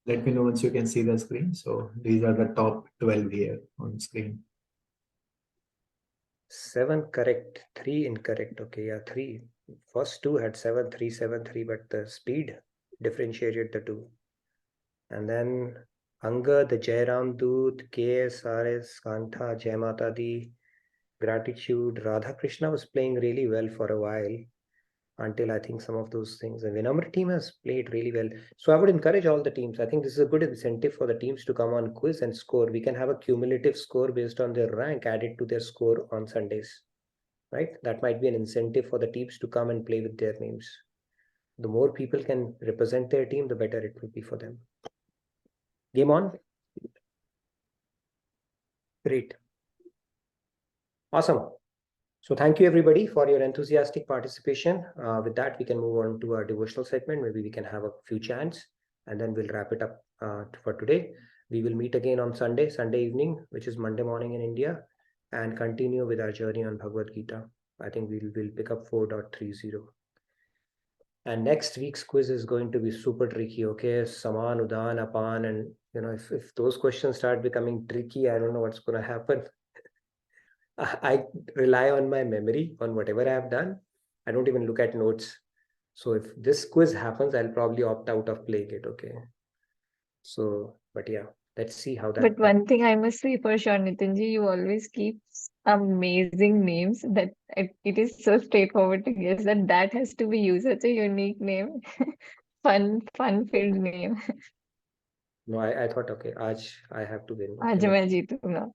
Let me know once you can see the screen. So these are the top 12 here on screen. 7 correct, 3 incorrect. Okay, yeah, 3. First 2 had 7, 3, 7, 3, but the speed differentiated the 2. And then Anga, the Jai Ramdut, KSRS, Kantha, Jai Mata Di, Gratitude. Radha Krishna was playing really well for a while until I think some of those things. And Vinamra team has played really well. So I would encourage all the teams. I think this is a good incentive for the teams to come on quiz and score. We can have a cumulative score based on their rank added to their score on Sundays, right? That might be an incentive for the teams to come and play with their names. The more people can represent their team, the better it will be for them. Game on. Great. Awesome. So thank you everybody for your enthusiastic participation. With that, we can move on to our devotional segment. Maybe we can have a few chants and then we'll wrap it up for today. We will meet again on Sunday evening, which is Monday morning in India, and continue with our journey on Bhagavad Gita. I think we'll pick up 4.30. And next week's quiz is going to be super tricky, okay? Saman, Udan, Apan, and if those questions start becoming tricky, I don't know what's going to happen. I rely on my memory on whatever I have done. I don't even look at notes. So if this quiz happens, I'll probably opt out of playing it, okay? So, but yeah, let's see how that. But one thing I must say for sure, Nitinji, you always keep amazing names that it is so straightforward to guess that has to be you. Such a unique name. fun-filled name. No, I thought, okay, Aaj I have to win. Aaj main jeetunga.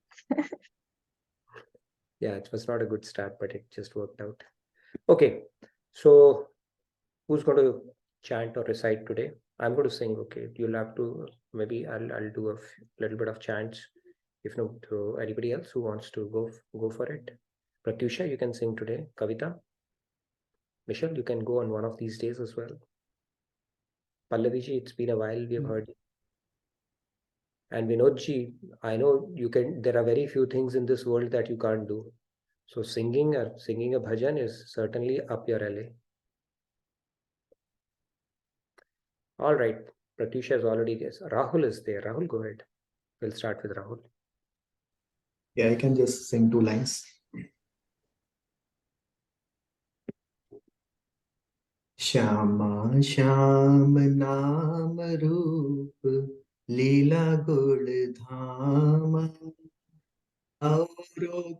Yeah, it was not a good start, but it just worked out. Okay, so who's going to chant or recite today? I'm going to sing, okay? You'll have to, maybe I'll do a little bit of chants. If no, to anybody else who wants to go for it. Pratyusha, you can sing today. Kavita. Michelle, you can go on one of these days as well. Pallaviji, it's been a while we have heard you. And Vinodji, I know you can, there are very few things in this world that you can't do. So singing a bhajan is certainly up your alley. All right, Pratyusha is already there. Rahul is there. Rahul, go ahead. We'll start with Rahul. Yeah, I can just sing 2 lines. Shama Sham Naam Roop Leela Gud Dhama Gauro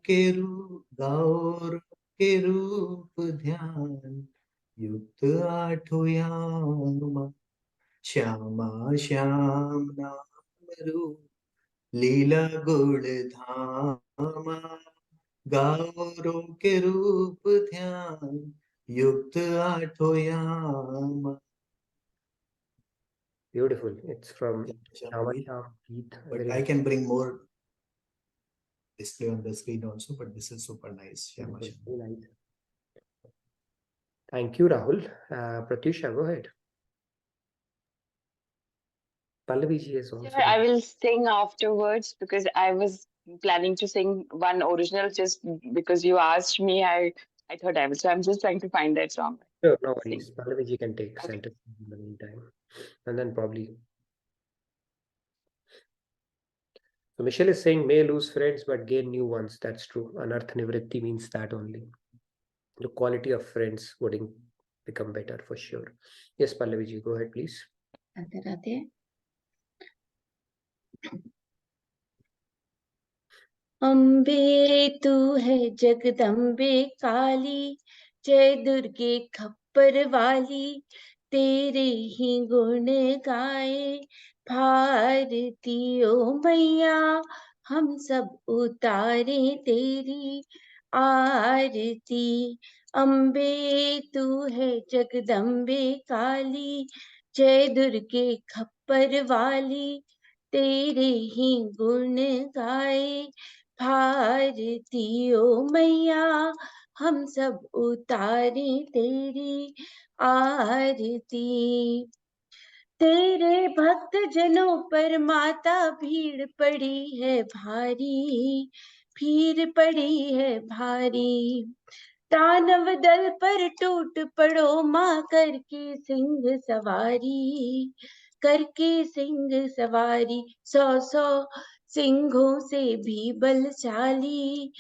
ke roop dhyan युक्त आठो यामा श्यामा श्याम नाम रूप लीला गुण धामा गावरों के रूप ध्यान युक्त आठो यामा. Beautiful. It's from Shama. Geet. But Very I can bring more display on the screen also, but this is super nice. Shama. very nice. Thank you, Rahul. Pratyusha, go ahead. Pallavi ji is also. Sure, I will sing afterwards because I was planning to sing one original just because you asked me. I thought I was. So I'm just trying to find that song. Sure, no worries. Pallavi ji can take center in the meantime. And then probably. So Michelle is saying may lose friends but gain new ones. That's true. Anarth nivritti means that only. The quality of friends would become better for sure. Yes, Pallavi ji, go ahead, please. Radhe Radhe. Ambe तू है जगदम्बे काली, जय दुर्गे खप्पर वाली, तेरे ही गुण गाए भारती ओ मैया, हम सब उतारे तेरी आरती. अम्बे तू है जगदम्बे काली, जय दुर्गे खप्पर वाली, तेरे ही गुण गाए भारती ओ मैया, हम सब उतारे तेरी आरती. तेरे भक्त जनों पर माता भीड़ पड़ी है भारी, भीड़ पड़ी है भारी. दानव दल पर टूट पड़ो माँ, करके सिंह सवारी, करके सिंह सवारी. 100 सिंहों से भी बलशाली,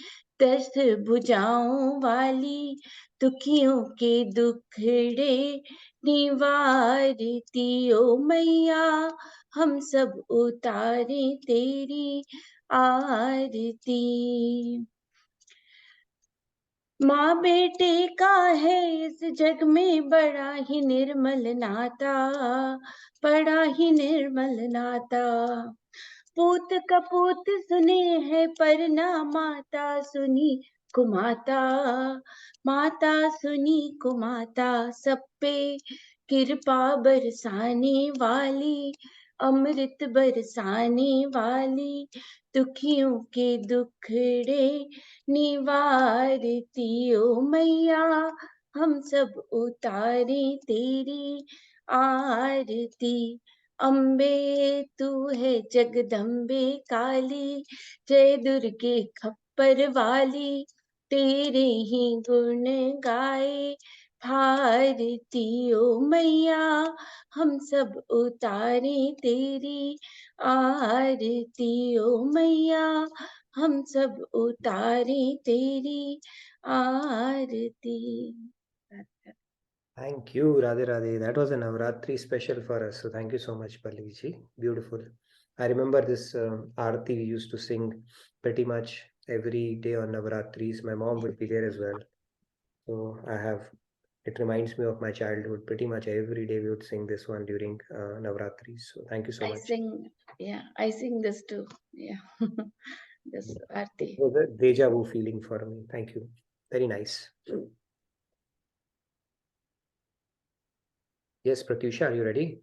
10 भुजाओं वाली, दुखियों के दुखड़े निवारती ओ मैया, हम सब उतारे तेरी आरती. माँ बेटे का है इस जग में बड़ा ही निर्मल नाता, बड़ा ही निर्मल नाता. पूत कपूत सुने हैं पर ना माता सुनी कुमाता, माता सुनी कुमाता. सब पे कृपा बरसाने वाली, अमृत बरसाने वाली, दुखियों के दुखड़े निवारती ओ मैया, हम सब उतारे तेरी आरती. अम्बे तू है जगदम्बे काली, जय दुर्गे खप्पर वाली, तेरे ही गुण गाए भारती ओ मैया, हम सब उतारे तेरी आरती ओ मैया, हम सब उतारे तेरी आरती. Thank you, Radhe Radhe. That was a Navratri special for us. So thank you so much, Pallavi ji. Beautiful. I remember this Aarti we used to sing pretty much every day on Navratris. My mom would be there as well. So it reminds me of my childhood. Pretty much every day we would sing this one during Navratris. So thank you so much. I sing this too. Yeah. This Aarti. It was a deja vu feeling for me. Thank you. Very nice. Yes, Pratyusha, are you ready?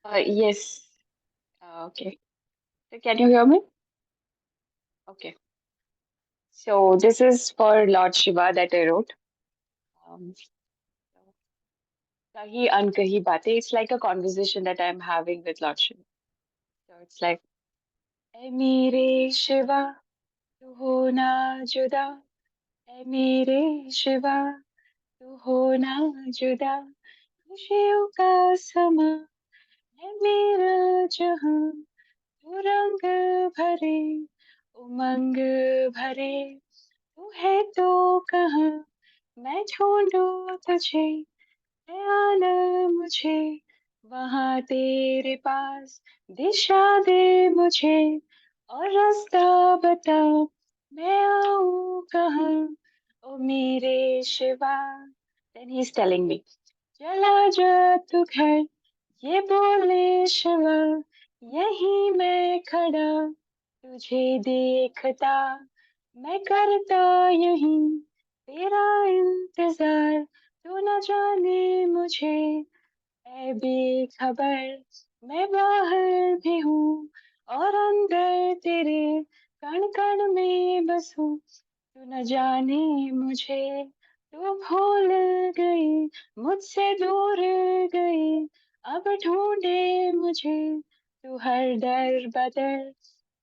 Yes. Okay. So can you hear me? Okay. So this is for Lord Shiva that I wrote. Kahi unkahi baatein. It's like a conversation that I'm having with Lord Shiva. So it's like, "Ai mere Shiva, tu ho na juda. Ai mere Shiva, tu ho na juda. खुशियों का समा है मेरा जहां, तू रंग भरे उमंग भरे, तू है तो कहाँ मैं ढूंढूं तुझे, ख्याल मुझे वहां तेरे पास, दिशा दे मुझे और रास्ता बता, मैं आऊं कहाँ ओ मेरे Shiva, Then he's telling me, चला जा तू घर, ये बोले शिवा, यहीं मैं खड़ा तुझे देखता, मैं करता यहीं तेरा इंतजार, तू न जाने मुझे ऐ बेखबर, मैं बाहर भी हूँ और अंदर तेरे कण कण में बसूं, तू न जाने मुझे, तू भूल गई मुझसे दूर गई, अब ढूंढे मुझे तू हर दर बदर,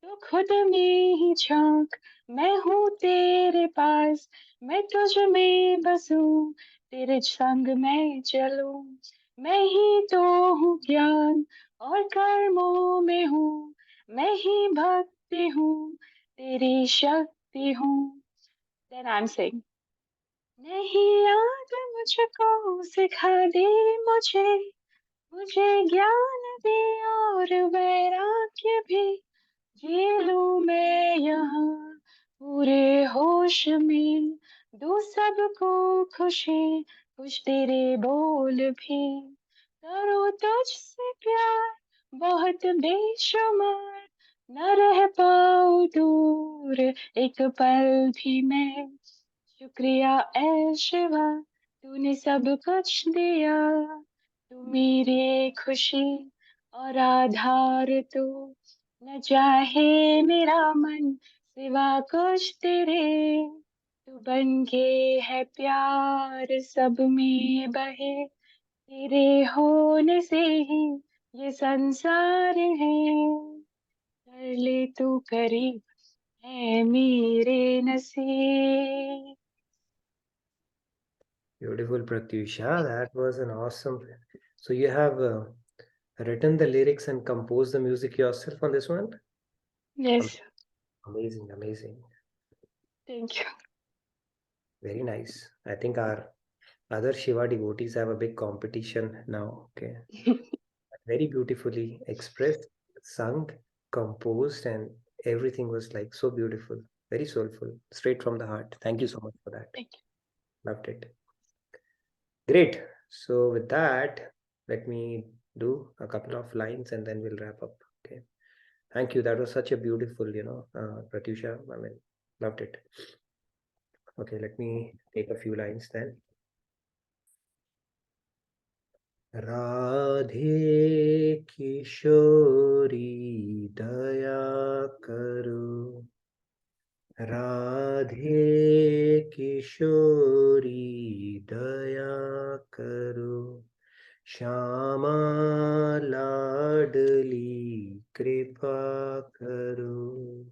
तू खुद में ही झांक, मैं हूँ तेरे पास, मैं तुझ में बसूं, तेरे संग मैं चलूं, मैं ही तो हूँ ज्ञान और कर्मों में हूँ, मैं ही भक्ति हूँ, तेरी शक्ति हूँ. Then I'm saying, नहीं याद मुझको सिखा दे मुझे, मुझे ज्ञान दे और वैराग्य भी, जी लूं मैं यहाँ पूरे होश में, दूं सबको खुशी खुश तेरे बोल भी, करो तुझसे प्यार बहुत बेशुमार, न रह पाऊं दूर एक पल भी मैं, शुक्रिया ऐ शिवा तूने सब कुछ दिया, तू मेरी खुशी और आधार, तू न चाहे मेरा मन सिवा कुछ तेरे, तू बन के है प्यार सब में बहे, तेरे होने से ही ये संसार है, कर ले तू करीब है मेरे नसीब. Beautiful, Pratyusha. That was an awesome. So you have written the lyrics and composed the music yourself on this one? Yes. Amazing, amazing. Thank you. Very nice. I think our other Shiva devotees have a big competition now. Okay. Very beautifully expressed, sung, composed, and everything was like so beautiful, very soulful, straight from the heart. Thank you so much for that. Thank you. Loved it. Great. So with that, let me do a couple of lines and then we'll wrap up. Okay. Thank you. That was such a beautiful, Pratyusha. I mean, loved it. Okay, let me take a few lines then. Radhe Kishori Daya Karu, Radhe Kishori Daya Karu, Shama Ladli Kripa Karu,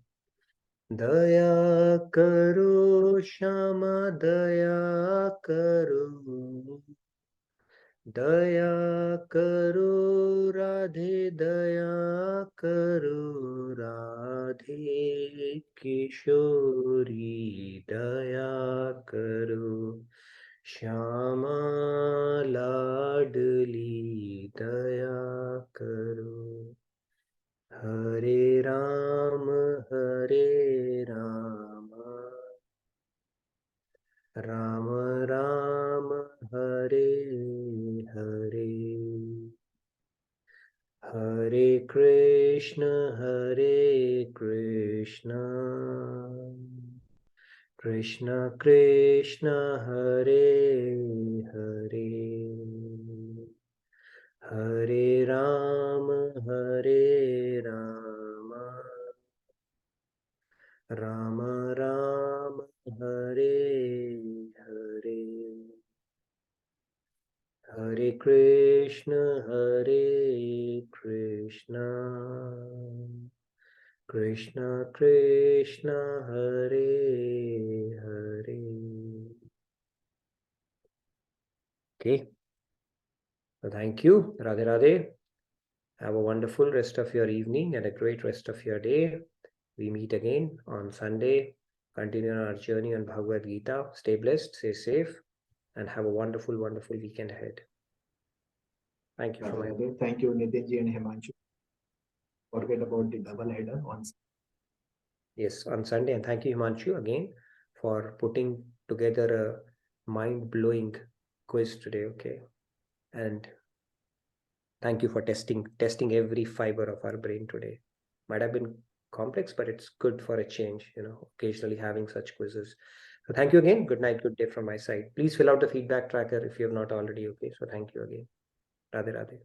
Daya Karu, Shama Daya Karu, Daya Karu Radhe, Daya Karu Radhe Kishori, Daya Karu Shama Ladli, Daya Karu. Hare Ram, Hare Rama, Rama Rama, Hare Hare, Hare Krishna, Hare Krishna, Krishna Krishna, Hare Hare, Hare Rama, Hare Rama, Rama Rama, Hare Hare, Hare Krishna, Hare Krishna, Krishna Krishna, Hare Hare. Okay. So thank you. Radhe Radhe. Have a wonderful rest of your evening and a great rest of your day. We meet again on Sunday. Continue our journey on Bhagavad Gita. Stay blessed, stay safe, and have a wonderful, wonderful weekend ahead. Thank you. Thank you, Nitinji and Himanshu. Forget about the double header on. Yes, on Sunday. And thank you, Himanshu, again for putting together a mind-blowing quiz today. Okay, and thank you for testing every fiber of our brain today. Might have been complex, but it's good for a change, occasionally having such quizzes. So thank you again. Good night, good day from my side. Please fill out the feedback tracker if you have not already. Okay, so thank you again. Radhe Radhe.